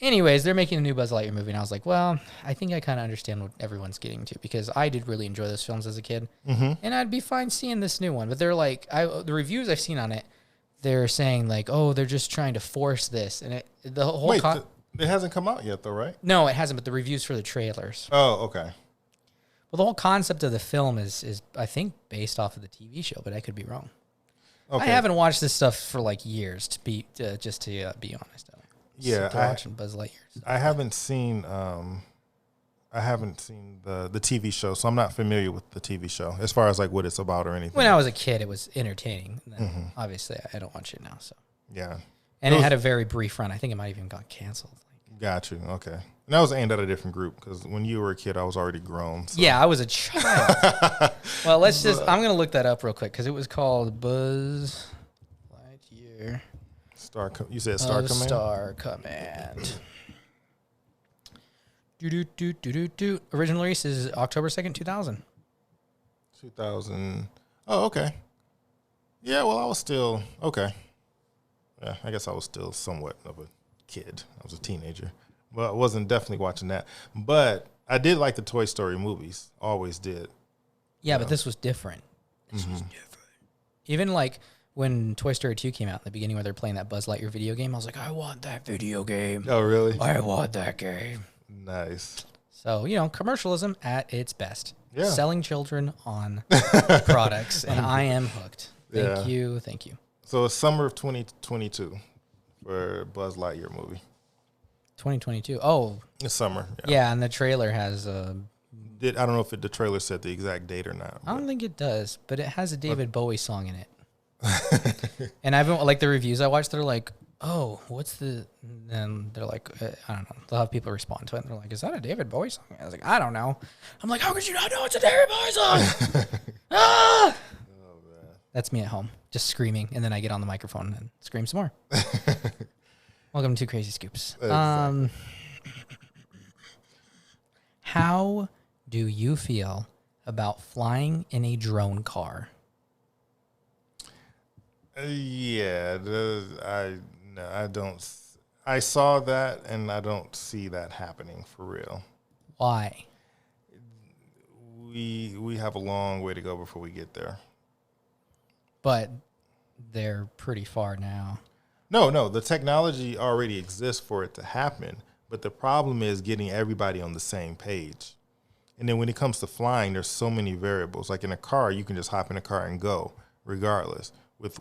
S1: Anyways, they're making a new Buzz Lightyear movie, and I was like, well, I think I kind of understand what everyone's getting to, because I did really enjoy those films as a kid, and I'd be fine seeing this new one. But they're like, the reviews I've seen on it, they're saying like, oh, they're just trying to force this, and it
S2: hasn't come out yet, though, right?
S1: No, it hasn't. But the reviews for the trailers.
S2: Oh, okay.
S1: Well, the whole concept of the film is I think based off of the TV show, but I could be wrong. Okay. I haven't watched this stuff for like years to be honest. Watching Buzz Lightyear.
S2: I haven't seen the TV show, so I'm not familiar with the TV show as far as like what it's about or anything.
S1: When I was a kid, it was entertaining. Obviously, I don't watch it now. So
S2: yeah,
S1: and it had a very brief run. I think it might have even got canceled.
S2: Got you. Okay. And that was aimed at a different group because when you were a kid, I was already grown. So.
S1: Yeah, I was a child. Well, I'm going to look that up real quick because it was called Buzz Lightyear.
S2: You said Star Command?
S1: Star Command. Original release is October 2nd, 2000.
S2: 2000. Oh, okay. Yeah, well, I was still, okay. Yeah, I guess I was still somewhat of a kid. I was a teenager. Well, I wasn't definitely watching that. But I did like the Toy Story movies. Always did.
S1: Yeah, but this was different. This was different. Even like when Toy Story 2 came out in the beginning where they're playing that Buzz Lightyear video game, I was like, I want that video game.
S2: Oh, really?
S1: I want that game.
S2: Nice.
S1: So, commercialism at its best.
S2: Yeah.
S1: Selling children on products, and I am hooked. Thank you.
S2: So it's summer of 2022 for Buzz Lightyear movie.
S1: 2022. Oh,
S2: It's summer.
S1: yeah, and the trailer has
S2: I don't know if the trailer said the exact date or not.
S1: I don't think it does, but it has a David Bowie song in it. And I've been, like, the reviews I watched, they're like, oh, what's the, and they're like, I don't know. They'll have people respond to it. And they're like, is that a David Bowie song? I was like, I don't know. I'm like, how could you not know it's a David Bowie song? Ah! That's me at home, just screaming. And then I get on the microphone and scream some more. Welcome to Crazy Scoops.
S2: Exactly.
S1: How do you feel about flying in a drone car?
S2: Yeah, I don't. I saw that, and I don't see that happening for real.
S1: Why?
S2: We have a long way to go before we get there.
S1: But they're pretty far now.
S2: No, the technology already exists for it to happen, but the problem is getting everybody on the same page. And then when it comes to flying, there's so many variables. Like in a car, you can just hop in a car and go, regardless.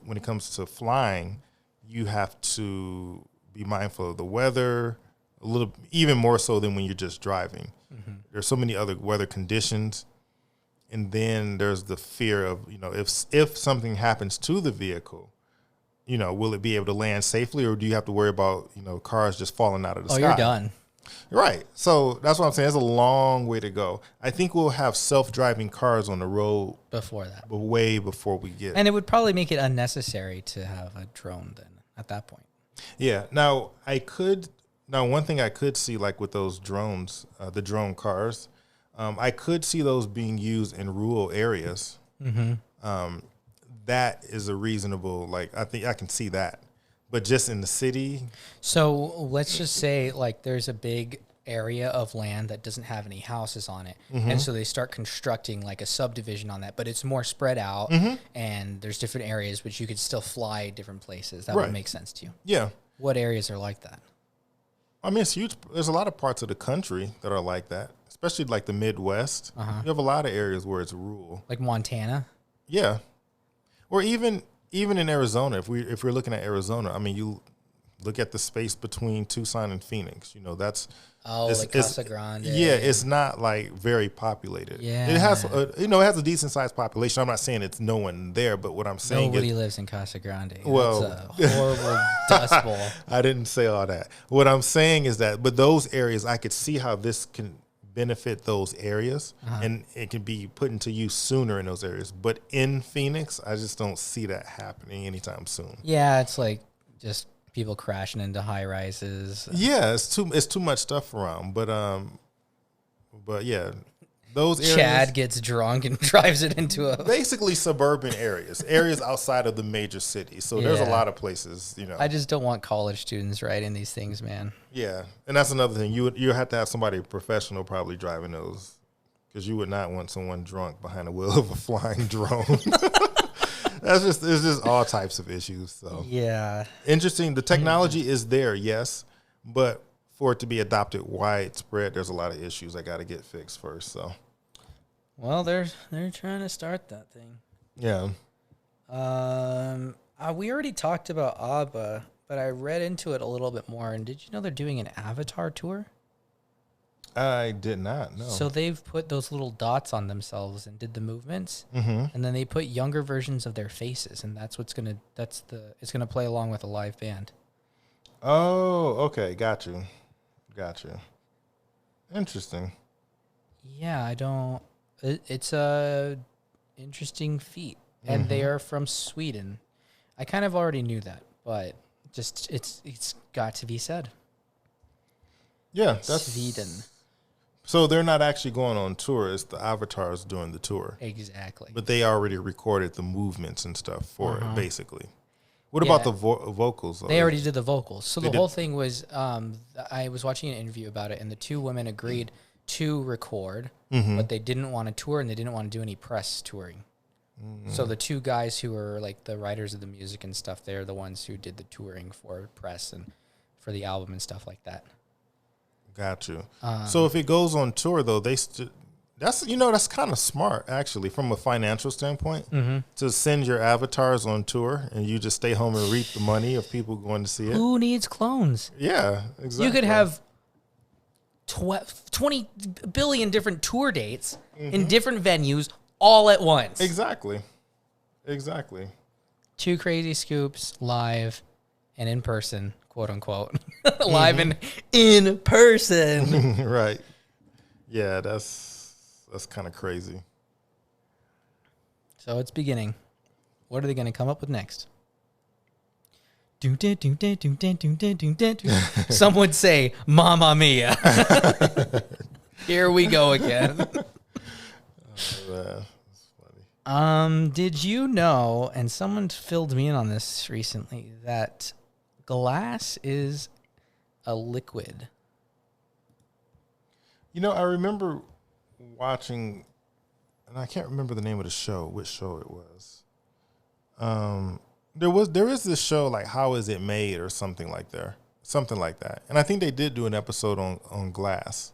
S2: When it comes to flying, you have to be mindful of the weather, a little even more so than when you're just driving. Mm-hmm. There's so many other weather conditions, and then there's the fear of, if something happens to the vehicle, will it be able to land safely, or do you have to worry about cars just falling out of the sky?
S1: Oh, you're done.
S2: Right. So that's what I'm saying. It's a long way to go. I think we'll have self-driving cars on the road
S1: before that,
S2: but way before we get.
S1: And it would probably make it unnecessary to have a drone then at that point.
S2: Yeah. Now one thing I could see, like with those drones, the drone cars, I could see those being used in rural areas. Mm-hmm. That is a reasonable, I think I can see that. But just in the city.
S1: So let's just say there's a big area of land that doesn't have any houses on it. Mm-hmm. And so they start constructing a subdivision on that, but it's more spread out and there's different areas, but you could still fly different places. That would make sense to you.
S2: Yeah.
S1: What areas are like that?
S2: I mean, it's huge. There's a lot of parts of the country that are like that, especially the Midwest. You have a lot of areas where it's rural. Like
S1: Montana?
S2: Yeah. Or even in Arizona, if we're looking at Arizona, I mean, you look at the space between Tucson and Phoenix. That's
S1: Casa Grande.
S2: Yeah, it's not very populated.
S1: Yeah,
S2: it has it has a decent sized population. I'm not saying it's no one there, but what I'm saying
S1: nobody lives in Casa Grande.
S2: Well,
S1: that's a horrible dust bowl.
S2: I didn't say all that. What I'm saying is that, but those areas, I could see how this can benefit those areas, and it can be put into use sooner in those areas. But in Phoenix, I just don't see that happening anytime soon.
S1: Yeah, it's just people crashing into high rises.
S2: Yeah, it's too much stuff around. But yeah, those areas.
S1: Chad gets drunk and drives it into a
S2: basically suburban areas outside of the major cities. So there's a lot of places,
S1: I just don't want college students riding these things, man.
S2: Yeah, and that's another thing. You have to have somebody professional probably driving those, because you would not want someone drunk behind the wheel of a flying drone. It's just all types of issues. So
S1: yeah,
S2: interesting. The technology is there, yes, but for it to be adopted widespread, there's a lot of issues that got to get fixed first. So,
S1: well, they're trying to start that thing.
S2: Yeah.
S1: We already talked about ABBA, but I read into it a little bit more. And did you know they're doing an Avatar tour?
S2: I did not know.
S1: So they've put those little dots on themselves and did the movements, and then they put younger versions of their faces, and that's it's gonna play along with a live band.
S2: Oh, okay, got you. Interesting.
S1: Yeah, it's a interesting feat, and they are from Sweden. I kind of already knew that, but just it's got to be said.
S2: Yeah, that's
S1: Sweden.
S2: So they're not actually going on tour. It's the avatars doing the tour.
S1: Exactly.
S2: But they already recorded the movements and stuff for it, basically. What about the vocals?
S1: They already did the vocals. So the whole thing was, I was watching an interview about it, and the two women agreed to record, but they didn't want to tour, and they didn't want to do any press touring. So the two guys who were the writers of the music and stuff, they're the ones who did the touring for press and for the album and stuff like that.
S2: Got you. So if it goes on tour, though, that's kind of smart, actually, from a financial standpoint, to send your avatars on tour and you just stay home and reap the money of people going to see it.
S1: Who needs clones?
S2: Yeah, exactly.
S1: You could have 20 billion different tour dates in different venues all at once.
S2: Exactly.
S1: 2 crazy scoops live and in person, quote unquote. Live and in person.
S2: Right. Yeah, that's kind of crazy.
S1: So it's beginning. What are they going to come up with next? Some would say, Mamma Mia. Here we go again.
S2: That's funny.
S1: Did you know, and someone filled me in on this recently, that glass is a liquid?
S2: You know, I remember watching, and I can't remember the name of the show, which show it was. There is this show like How Is It Made or something like that. And I think they did do an episode on glass.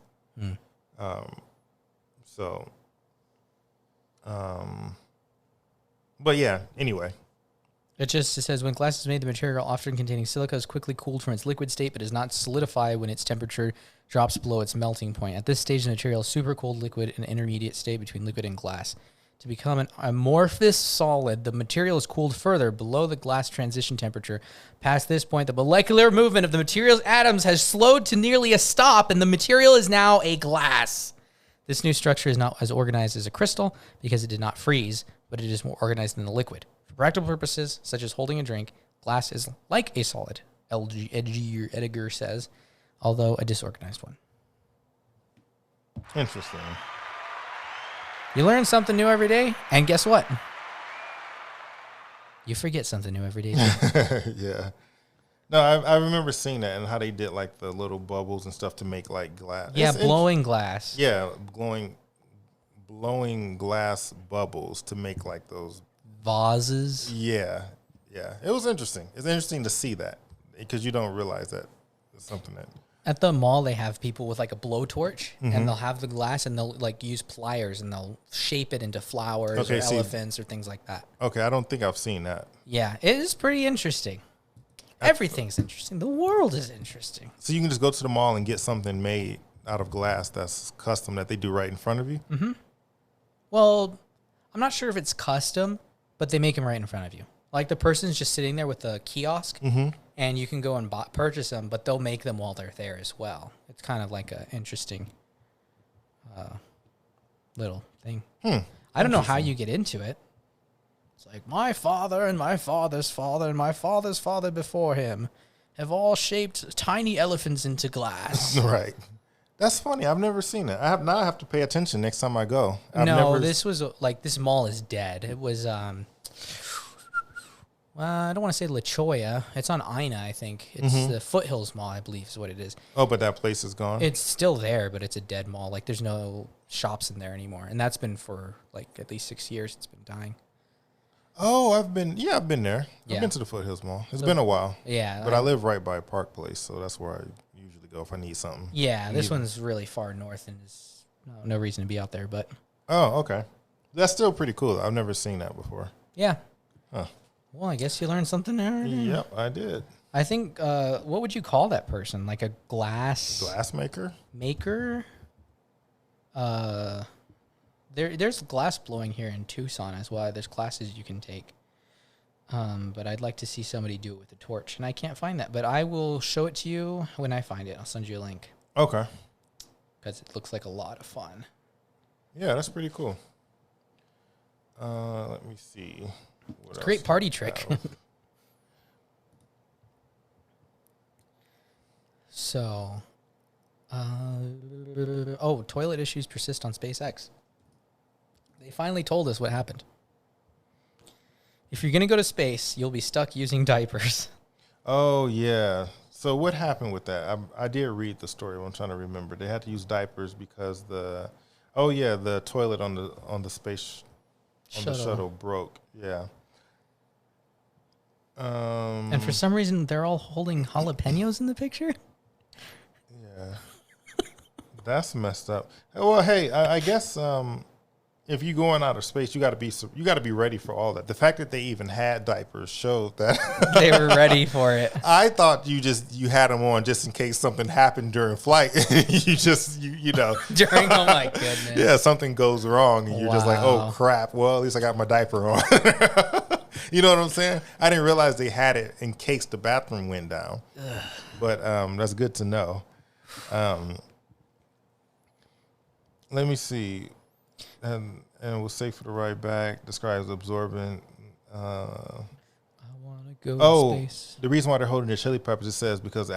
S2: But yeah, anyway.
S1: It says, when glass is made, the material often containing silica is quickly cooled from its liquid state, but does not solidify when its temperature drops below its melting point. At this stage, the material is supercooled liquid, an intermediate state between liquid and glass. To become an amorphous solid, the material is cooled further below the glass transition temperature. Past this point, the molecular movement of the material's atoms has slowed to nearly a stop, and the material is now a glass. This new structure is not as organized as a crystal because it did not freeze, but it is more organized than the liquid. For practical purposes, such as holding a drink, glass is like a solid, Edgar says, although a disorganized one.
S2: Interesting.
S1: You learn something new every day, and guess what? You forget something new every day.
S2: Yeah. No, I remember seeing that and how they did like the little bubbles and stuff to make like glass.
S1: Yeah, blowing glass.
S2: Yeah, blowing glass bubbles to make like those
S1: vases.
S2: Yeah. It was interesting. It's interesting to see that because you don't realize that it's something that.
S1: At the mall, they have people with like a blowtorch, and they'll have the glass, and they'll like use pliers, and they'll shape it into flowers or elephants or things like that.
S2: Okay, I don't think I've seen that.
S1: Yeah, it is pretty interesting. Everything's interesting. The world is interesting.
S2: So you can just go to the mall and get something made out of glass that's custom that they do right in front of you?
S1: Mm-hmm. Well, I'm not sure if it's custom, but they make them right in front of you. Like the person's just sitting there with a kiosk, and you can go and purchase them, but they'll make them while they're there as well. It's kind of like an interesting little thing. I don't know how you get into it. It's like, my father and my father's father and my father's father before him have all shaped tiny elephants into glass.
S2: Right. That's funny. I've never seen it. I have to pay attention next time I go.
S1: This was like, this mall is dead. It was, I don't want to say La Cholla. It's on Ina, I think. It's the Foothills Mall, I believe is what it is.
S2: Oh, but that place is gone?
S1: It's still there, but it's a dead mall. Like, there's no shops in there anymore. And that's been for, like, at least 6 years. It's been dying.
S2: Oh, I've been there. I've been to the Foothills Mall. It's been a while.
S1: Yeah.
S2: But I live right by Park Place, so that's where I usually go if I need something.
S1: Yeah, this one's really far north, and there's no reason to be out there, but...
S2: Oh, okay. That's still pretty cool. I've never seen that before.
S1: Yeah.
S2: Huh.
S1: Well, I guess you learned something there.
S2: Yep, I did.
S1: I think, what would you call that person? Like a glass
S2: maker?
S1: Maker? There's glass blowing here in Tucson as well. There's classes you can take. But I'd like to see somebody do it with a torch, and I can't find that. But I will show it to you when I find it. I'll send you a link.
S2: Okay.
S1: Because it looks like a lot of fun.
S2: Yeah, that's pretty cool. Let me see.
S1: It's a great party trick. So, toilet issues persist on SpaceX. They finally told us what happened. If you're going to go to space, you'll be stuck using diapers. Oh,
S2: yeah. So what happened with that? I did read the story. I'm trying to remember. They had to use diapers because the toilet on the space the shuttle broke. Yeah.
S1: And for some reason, they're all holding jalapenos in the picture.
S2: Yeah. That's messed up. Well, hey, I guess if you go in outer space, you got to be ready for all that. The fact that they even had diapers showed that
S1: They were ready for it.
S2: I thought you had them on just in case something happened during flight. you know
S1: During, oh my goodness.
S2: Yeah, something goes wrong and you're just like, oh crap. Well, at least I got my diaper on. You know what I'm saying? I didn't realize they had it in case the bathroom went down. Ugh. But that's good to know. Let me see. And it was safe for the ride back. Describes absorbent. I want to go to space. The reason why they're holding the chili peppers, it says, because the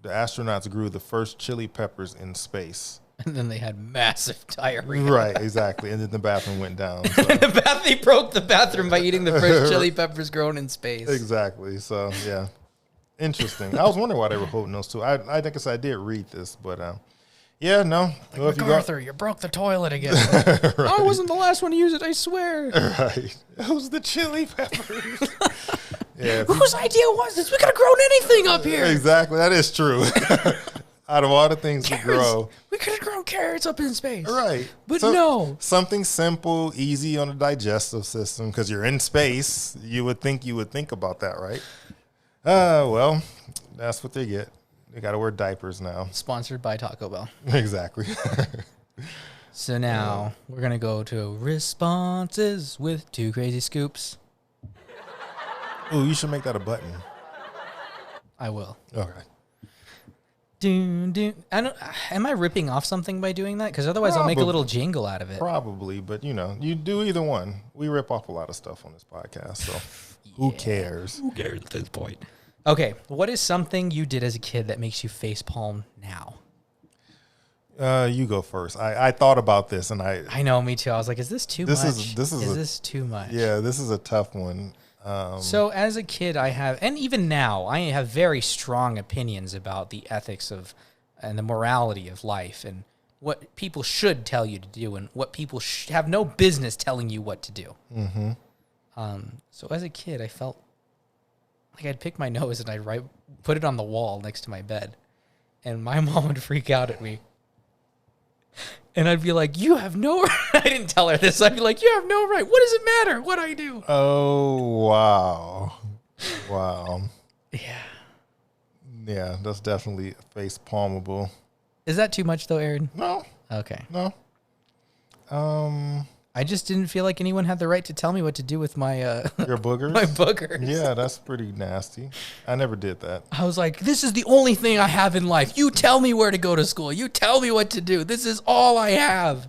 S2: astronauts grew the first chili peppers in space.
S1: And then they had massive diarrhea.
S2: Right, exactly. And then the bathroom went down. So.
S1: They broke the bathroom by eating the first chili peppers grown in space.
S2: Exactly. So, yeah. Interesting. I was wondering why they were holding those two. I think I did read this, but yeah, no.
S1: Like, well, MacArthur, you broke the toilet again. Right. I wasn't the last one to use it, I swear.
S2: Right. It was the chili peppers. Yeah.
S1: Whose idea was this? We could have grown anything up here.
S2: Exactly. That is true. Out of all the things to grow.
S1: We could have grown carrots up in space.
S2: Right.
S1: But no.
S2: Something simple, easy on the digestive system, because you're in space. You would think about that, right? Well, that's what they get. They got to wear diapers now.
S1: Sponsored by Taco Bell.
S2: Exactly.
S1: So now we're going to go to responses with 2 crazy scoops.
S2: Oh, you should make that a button.
S1: I will.
S2: Okay.
S1: Am I ripping off something by doing that? Because otherwise I'll make a little jingle out of it.
S2: Probably, but you do either one. We rip off a lot of stuff on this podcast, so who cares?
S1: Who cares at this point? Okay, what is something you did as a kid that makes you facepalm now?
S2: You go first. I thought about this, and I
S1: know, me too. I was like, is this too much? Is this too much?
S2: Yeah, this is a tough one.
S1: So as a kid, I have, and even now, I have very strong opinions about the ethics of and the morality of life and what people should tell you to do and what people have no business telling you what to do.
S2: Mm-hmm.
S1: So as a kid, I felt like I'd pick my nose and I'd put it on the wall next to my bed, and my mom would freak out at me. And I'd be like, you have no right. I didn't tell her this. I'd be like, you have no right. What does it matter what I do?
S2: Oh, wow. Wow.
S1: Yeah.
S2: Yeah, that's definitely face palmable.
S1: Is that too much though, Aaron?
S2: No.
S1: Okay.
S2: No.
S1: I just didn't feel like anyone had the right to tell me what to do with my
S2: your boogers.
S1: My boogers.
S2: Yeah, that's pretty nasty. I never did that.
S1: I was like, this is the only thing I have in life. You tell me where to go to school. You tell me what to do. This is all I have.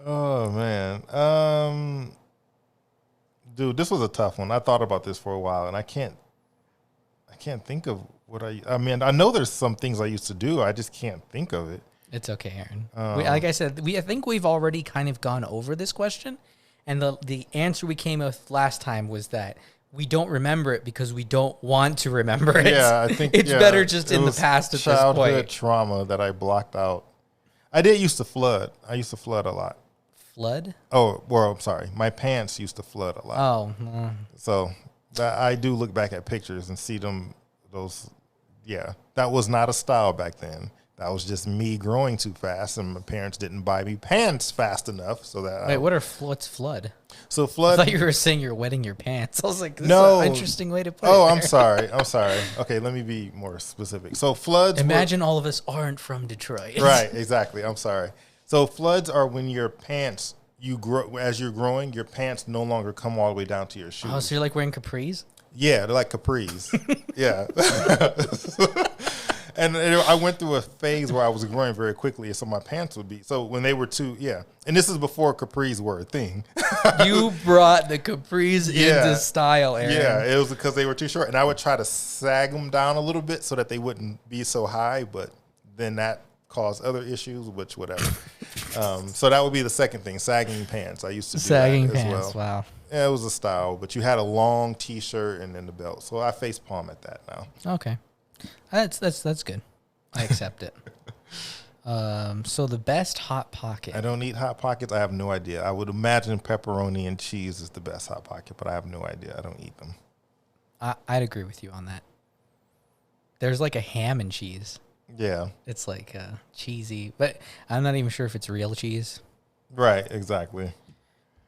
S2: Oh man. Dude, this was a tough one. I thought about this for a while, and I can't think of what I mean, I know there's some things I used to do. I just can't think of it.
S1: It's okay, Aaron. Like I said, I think we've already kind of gone over this question, and the answer we came with last time was that we don't remember it because we don't want to remember it.
S2: Yeah, I think
S1: it's better just in the past at this point.
S2: Childhood trauma that I blocked out. I did used to flood. I used to flood a lot.
S1: Flood?
S2: Oh, well, I'm sorry. My pants used to flood a lot.
S1: Oh.
S2: So I do look back at pictures and see them. Yeah, that was not a style back then. That was just me growing too fast, and my parents didn't buy me pants fast enough. So that
S1: what's flood?
S2: So flood.
S1: I thought you were saying you're wetting your pants. I was like, this is an interesting way to put it.
S2: Oh, I'm sorry. Okay, let me be more specific. So floods.
S1: Imagine all of us aren't from Detroit.
S2: Right, exactly. I'm sorry. So floods are when your pants as you're growing, your pants no longer come all the way down to your shoes.
S1: Oh, so you're like wearing capris?
S2: Yeah, they're like capris. Yeah. And I went through a phase where I was growing very quickly, so my pants would be. So when they were and this is before capris were a thing.
S1: You brought the capris into style, Aaron.
S2: Yeah, it was because they were too short, and I would try to sag them down a little bit so that they wouldn't be so high, but then that caused other issues, which whatever. So that would be the second thing, sagging pants. I used to do
S1: sagging
S2: that
S1: pants,
S2: as well.
S1: Wow.
S2: Yeah, it was a style, but you had a long T-shirt and then the belt. So I face palm at that now.
S1: Okay. That's good. I accept it. So the best Hot Pocket.
S2: I don't eat Hot Pockets. I have no idea. I would imagine pepperoni and cheese is the best Hot Pocket, but I have no idea. I don't eat them.
S1: I'd agree with you on that. There's like a ham and cheese.
S2: Yeah.
S1: It's like cheesy, but I'm not even sure if it's real cheese.
S2: Right, exactly.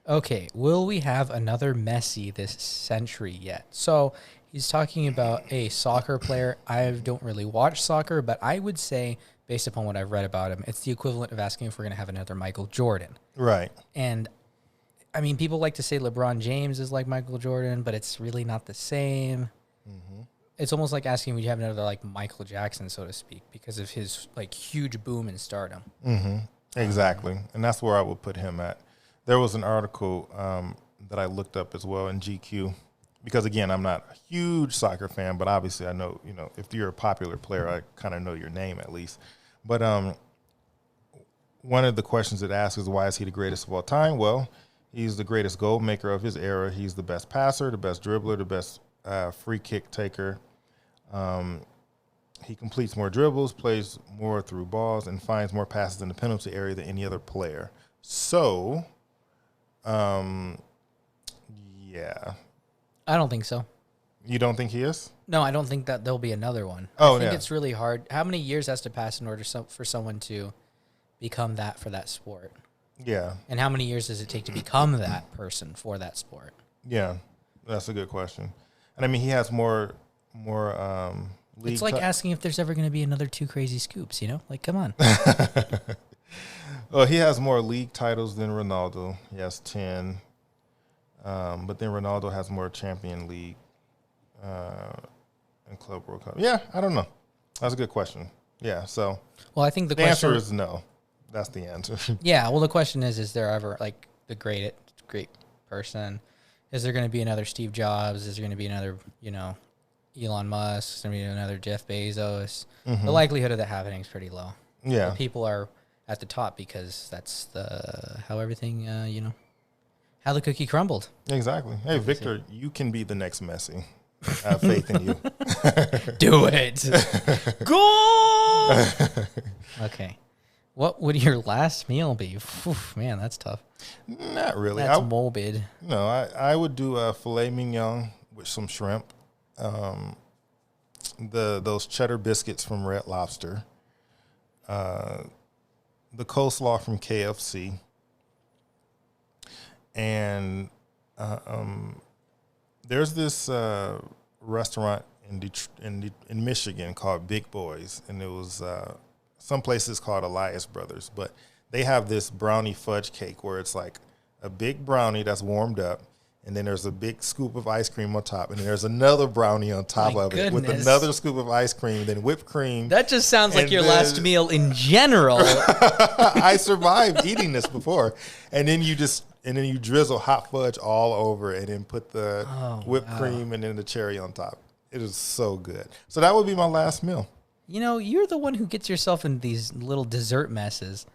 S1: Okay, will we have another Messi this century yet? So he's talking about a soccer player. I don't really watch soccer, but I would say, based upon what I've read about him, it's the equivalent of asking if we're going to have another Michael Jordan.
S2: Right.
S1: And I mean, people like to say LeBron James is like Michael Jordan, but it's really not the same. It's almost like asking would you have another like Michael Jackson, so to speak, because of his like huge boom in stardom.
S2: Exactly. And that's where I would put him at. There was an article that I looked up as well in GQ because, again, I'm not a huge soccer fan, but obviously I know, if you're a popular player, I kind of know your name at least. But one of the questions it asks is, why is he the greatest of all time? Well, he's the greatest goal maker of his era. He's the best passer, the best dribbler, the best free kick taker. He completes more dribbles, plays more through balls, and finds more passes in the penalty area than any other player. So, yeah.
S1: I don't think so.
S2: You don't think he is?
S1: No, I don't think that there'll be another one.
S2: Oh,
S1: I think
S2: yeah.
S1: it's really hard. How many years has to pass in order for someone to become that for that sport?
S2: Yeah.
S1: And how many years does it take to become that person for that sport?
S2: Yeah. That's a good question. And I mean, he has more league.
S1: It's like asking if there's ever going to be another Two Crazy Scoops, Like, come on.
S2: Well, he has more league titles than Ronaldo. He has 10. But then Ronaldo has more Champion League and Club World Cup. Yeah, I don't know. That's a good question. Yeah, so
S1: Well, I think the
S2: answer is no. That's the answer.
S1: Yeah, well, the question is there ever, like, the great person? Is there going to be another Steve Jobs? Is there going to be another, Elon Musk? Is there going to be another Jeff Bezos? The likelihood of that happening is pretty low.
S2: Yeah.
S1: But people are at the top because that's how everything, how the cookie crumbled.
S2: Exactly. Hey, Victor, you can be the next Messi. I have faith in you.
S1: Do it. Go! Okay. What would your last meal be? Whew, man, that's tough.
S2: Not really.
S1: That's morbid.
S2: No, I would do a filet mignon with some shrimp. Those cheddar biscuits from Red Lobster. The coleslaw from KFC. And there's this restaurant in Michigan called Big Boys, and it was some places called Elias Brothers, but they have this brownie fudge cake where it's like a big brownie that's warmed up, and then there's a big scoop of ice cream on top, and then there's another brownie on top of it with another scoop of ice cream, then whipped cream.
S1: That just sounds like your last meal in general.
S2: I survived eating this before, and then you drizzle hot fudge all over, and then put the whipped cream and then the cherry on top. It is so good. So that would be my last meal.
S1: You're the one who gets yourself in these little dessert messes,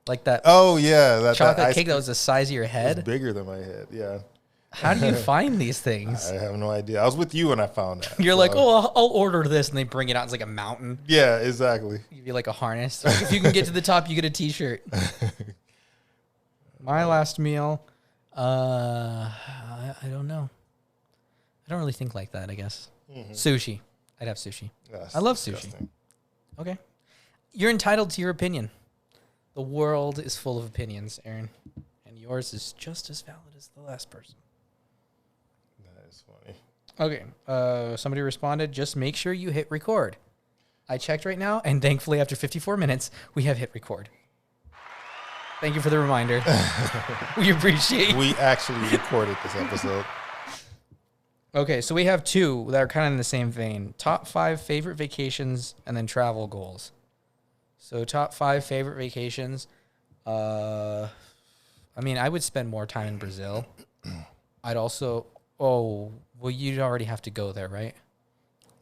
S1: like that.
S2: Oh yeah, that
S1: chocolate cake that was the size of your head.
S2: It was bigger than my head. Yeah.
S1: How do you find these things?
S2: I have no idea. I was with you when I found that.
S1: You're like, I'll order this, and they bring it out. It's like a mountain.
S2: Yeah, exactly.
S1: Give you like a harness. Like, if you can get to the top, you get a T-shirt. My last meal, I don't know. I don't really think like that, I guess. Sushi. I'd have sushi.
S2: That's
S1: I love
S2: disgusting.
S1: sushi. Okay. You're entitled to your opinion. The world is full of opinions, Aaron. And yours is just as valid as the last person.
S2: That is funny.
S1: Okay. Somebody responded, just make sure you hit record. I checked right now, and thankfully after 54 minutes, we have hit record. Thank you for the reminder. We appreciate it.
S2: We actually recorded this episode.
S1: Okay, so we have two that are kind of in the same vein. Top 5 favorite vacations and then travel goals. So top 5 favorite vacations. I would spend more time in Brazil. I'd also... Oh, well, you'd already have to go there, right?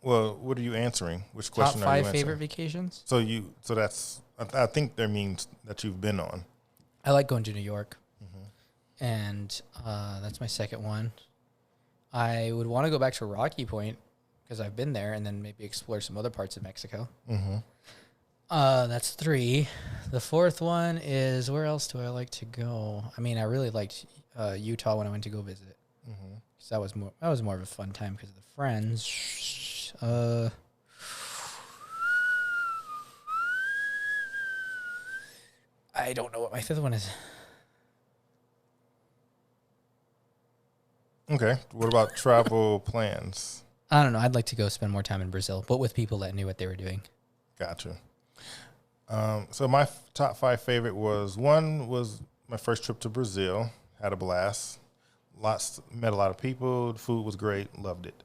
S2: Well, what are you answering? Which question
S1: Top
S2: are you
S1: 5
S2: answering?
S1: favorite vacations?
S2: So that's... I think that means that you've been on.
S1: I like going to New York. And that's my second one. I would want to go back to Rocky Point because I've been there, and then maybe explore some other parts of Mexico. That's 3. The 4th one is, where else do I like to go? I mean, I really liked Utah when I went to go visit. So that was more of a fun time because of the friends. I don't know what my 5th one is.
S2: Okay. What about travel plans?
S1: I don't know. I'd like to go spend more time in Brazil, but with people that knew what they were doing.
S2: Gotcha. So my top 5 favorite was my first trip to Brazil. Had a blast. Met a lot of people. The food was great. Loved it.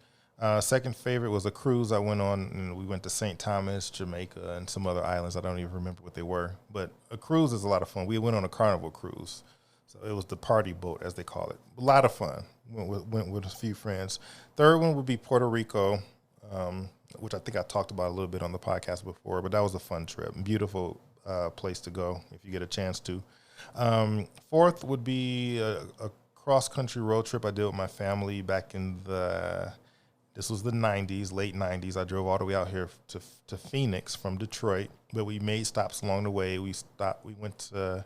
S2: Second favorite was a cruise I went on, and we went to St. Thomas, Jamaica, and some other islands. I don't even remember what they were, but a cruise is a lot of fun. We went on a Carnival cruise, so it was the party boat, as they call it. A lot of fun. Went with a few friends. Third one would be Puerto Rico, which I think I talked about a little bit on the podcast before, but that was a fun trip. Beautiful place to go if you get a chance to. Fourth would be a cross-country road trip I did with my family back in this was the 90s, late 90s. I drove all the way out here to Phoenix from Detroit, but we made stops along the way. We went to,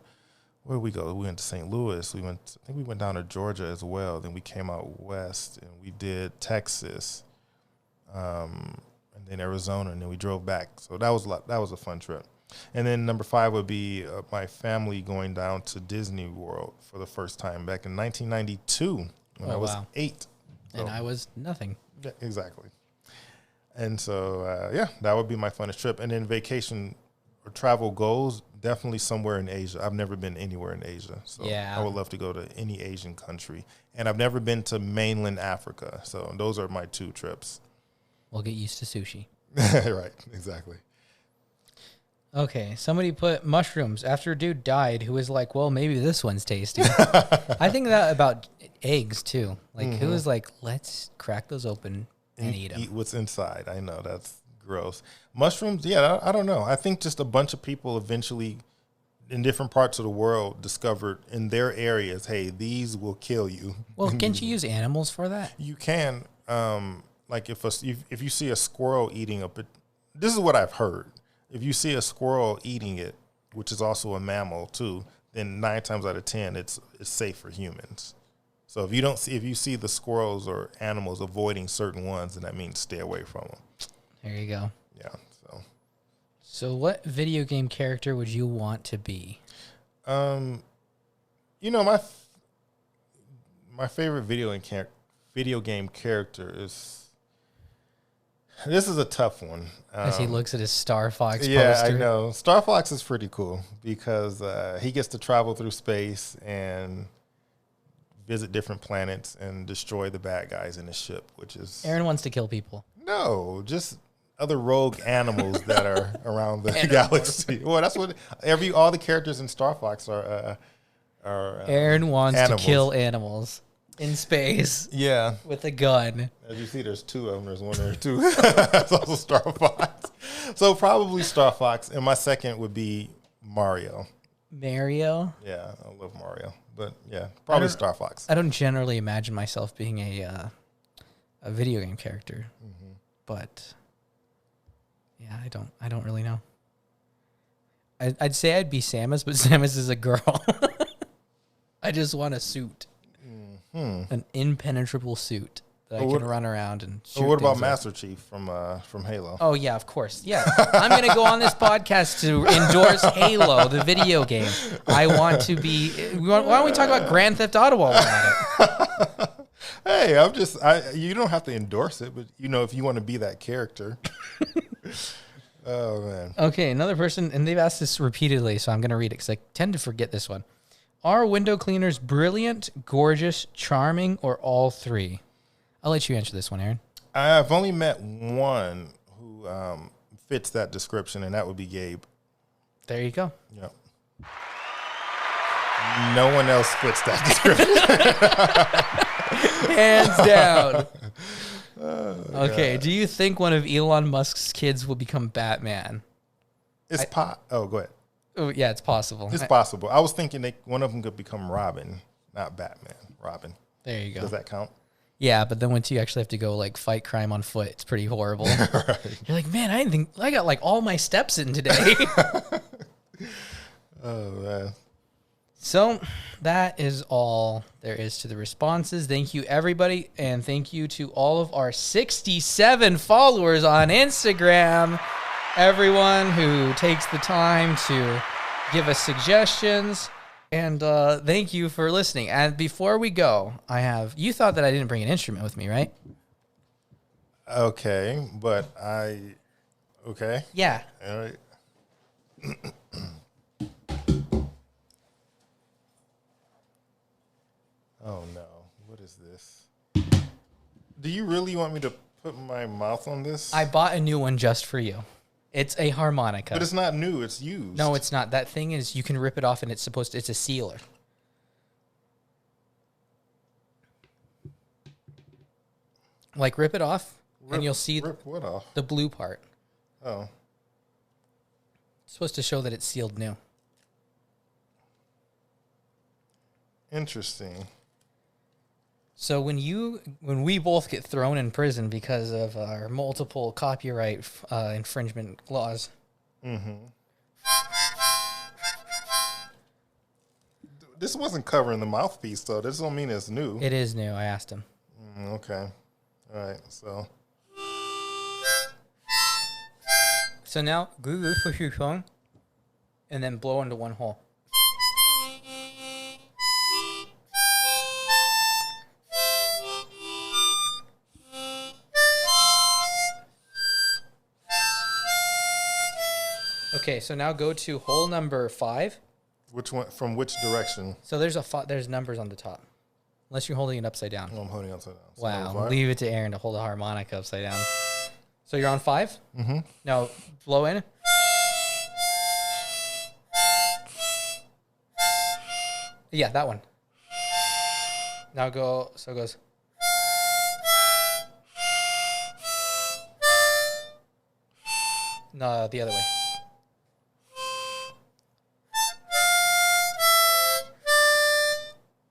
S2: where did we go? We went to St. Louis. I think we went down to Georgia as well. Then we came out west, and we did Texas, and then Arizona, and then we drove back. So that was a fun trip. And then number 5 would be my family going down to Disney World for the first time back in 1992 when I was 8. So,
S1: and I was nothing.
S2: Yeah, exactly. And so, that would be my funnest trip. And then vacation or travel goals, definitely somewhere in Asia. I've never been anywhere in Asia. So I would love to go to any Asian country. And I've never been to mainland Africa. So those are my 2 trips.
S1: We'll get used to sushi.
S2: Right, exactly.
S1: Okay, somebody put mushrooms after a dude died who was like, well, maybe this one's tasty. I think that about eggs, too. Like, who was like, let's crack those open and eat them.
S2: Eat what's inside. I know, that's gross. Mushrooms, yeah, I don't know. I think just a bunch of people eventually in different parts of the world discovered in their areas, hey, these will kill you.
S1: Well, can't you use animals for that?
S2: You can. Like if you see a squirrel eating this is what I've heard. If you see a squirrel eating it, which is also a mammal too, then 9 times out of 10, it's safe for humans. So if you see the squirrels or animals avoiding certain ones, then that means stay away from them.
S1: There you go.
S2: Yeah.
S1: So what video game character would you want to be?
S2: My favorite video game character is. This is a tough one.
S1: As he looks at his Star Fox poster.
S2: Yeah, I know. Star Fox is pretty cool because he gets to travel through space and visit different planets and destroy the bad guys in his ship, which is...
S1: Aaron wants to kill people.
S2: No, just other rogue animals that are around the galaxy. Well, that's what... all the characters in Star Fox are
S1: Aaron wants
S2: animals.
S1: To kill animals. In space.
S2: Yeah.
S1: With a gun.
S2: As you see, there's 2 of them. There's one there, too. That's also Star Fox. So probably Star Fox. And my second would be Mario.
S1: Mario?
S2: Yeah, I love Mario. But, yeah, probably Star Fox.
S1: I don't generally imagine myself being a video game character. Mm-hmm. But, yeah, I don't really know. I'd say I'd be Samus, but Samus is a girl. I just want a suit. An impenetrable suit that I can run around and shoot.
S2: What about Master Chief from Halo?
S1: Oh, yeah, of course. Yeah. I'm going to go on this podcast to endorse Halo, the video game. I want to be... Why don't we talk about Grand Theft Auto while we're at it?
S2: Hey, you don't have to endorse it, but, if you want to be that character. Oh, man.
S1: Okay, another person, and they've asked this repeatedly, so I'm going to read it because I tend to forget this one. Are window cleaners brilliant, gorgeous, charming, or all 3? I'll let you answer this one, Aaron.
S2: I've only met one who fits that description, and that would be Gabe.
S1: There you go.
S2: Yep. No one else fits that description.
S1: Hands down. Okay, do you think one of Elon Musk's kids will become Batman?
S2: Oh, go ahead.
S1: Oh, yeah, it's possible.
S2: It's possible. I was thinking one of them could become Robin, not Batman. Robin.
S1: There you go.
S2: Does that count?
S1: Yeah, but then once you actually have to go fight crime on foot, it's pretty horrible. Right. You're like, man, I didn't think I got all my steps in today.
S2: Oh man.
S1: So that is all there is to the responses. Thank you, everybody, and thank you to all of our 67 followers on Instagram. Everyone who takes the time to give us suggestions. And thank you for listening. And before we go, you thought that I didn't bring an instrument with me, right?
S2: Okay, but okay.
S1: Yeah.
S2: All right. Oh no, what is this? Do you really want me to put my mouth on this?
S1: I bought a new one just for you. It's a harmonica.
S2: But it's not new, it's used.
S1: No, it's not. That thing is, you can rip it off and it's a sealer. Like, rip it off and you'll see
S2: rip what off?
S1: The blue part.
S2: Oh.
S1: It's supposed to show that it's sealed new.
S2: Interesting.
S1: So when we both get thrown in prison because of our multiple copyright infringement laws.
S2: Mm-hmm. This wasn't covering the mouthpiece, though. This don't mean it's new.
S1: It is new. I asked him.
S2: Okay. All right.
S1: So now, Google push your phone, and then blow into one hole. Okay, so now go to hole number 5.
S2: Which one? From which direction?
S1: So there's numbers on the top. Unless you're holding it upside down.
S2: Oh, I'm holding it upside down. So
S1: wow. Leave it to Aaron to hold a harmonica upside down. So you're on 5?
S2: Mm-hmm.
S1: Now, blow in. Yeah, that one. Now go, so it goes. No, the other way.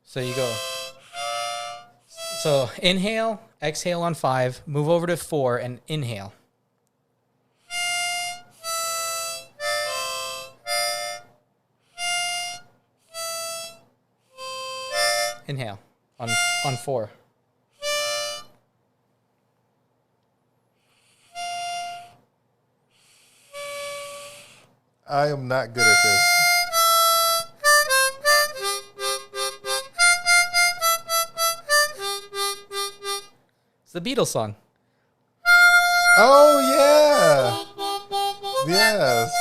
S1: So you go. So inhale, exhale on 5, move over to 4 and inhale. Inhale on 4.
S2: I am not good at this.
S1: It's the Beatles song.
S2: Oh, yeah. Yes.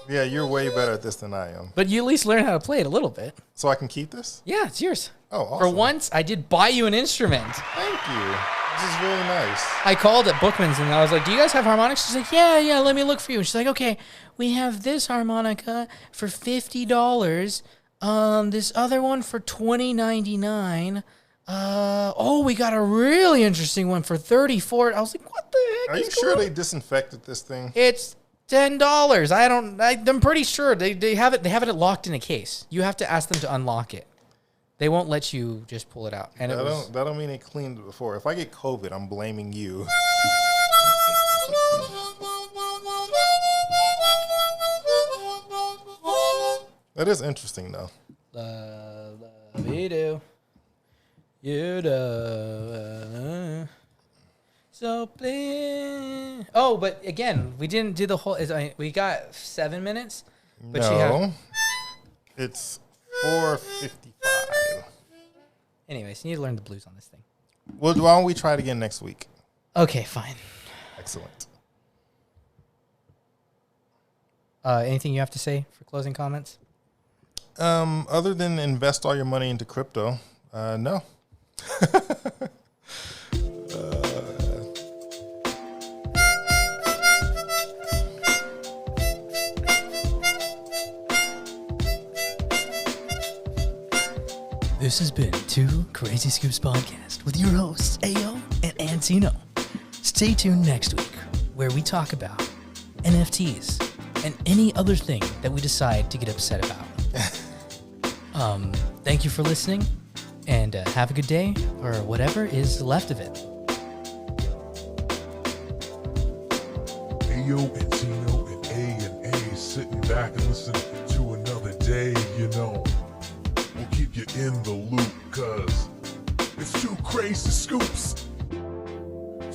S2: Yeah, you're way better at this than I am.
S1: But you at least learn how to play it a little bit.
S2: So I can keep this?
S1: Yeah, it's yours.
S2: Oh, awesome.
S1: For once, I did buy you an instrument.
S2: Thank you. This is really nice.
S1: I called at Bookman's and I was like, do you guys have harmonics? She's like, yeah, let me look for you. And she's like, okay, we have this harmonica for $50. This other one for $20.99. We got a really interesting one for $34. I was like, what the heck?
S2: Are you sure they disinfected this thing?
S1: It's $10. I'm pretty sure they have it locked in a case. You have to ask them to unlock it. They won't let you just pull it out. And
S2: that don't mean they cleaned it before. If I get COVID, I'm blaming you. That is interesting, though.
S1: We do. You do. So please. Oh, but again, we didn't do the whole. We got 7 minutes. But
S2: no, it's 4:55.
S1: Anyways, you need to learn the blues on this thing.
S2: Well, why don't we try it again next week?
S1: Okay, fine.
S2: Excellent.
S1: Anything you have to say for closing comments?
S2: Other than invest all your money into crypto, no.
S1: This has been Two Crazy Scoops Podcast with your hosts, Ayo and Antino. Stay tuned next week where we talk about NFTs and any other thing that we decide to get upset about. Thank you for listening and have a good day or whatever is left of it.
S3: Ayo, Antino, and A sitting back and listening to another day, We'll keep you in the loop, cause it's Two Crazy Scoops.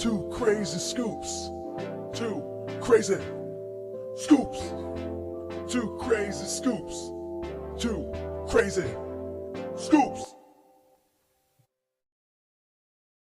S3: Two Crazy Scoops. Two Crazy Scoops. Two crazy scoops. Two crazy scoops.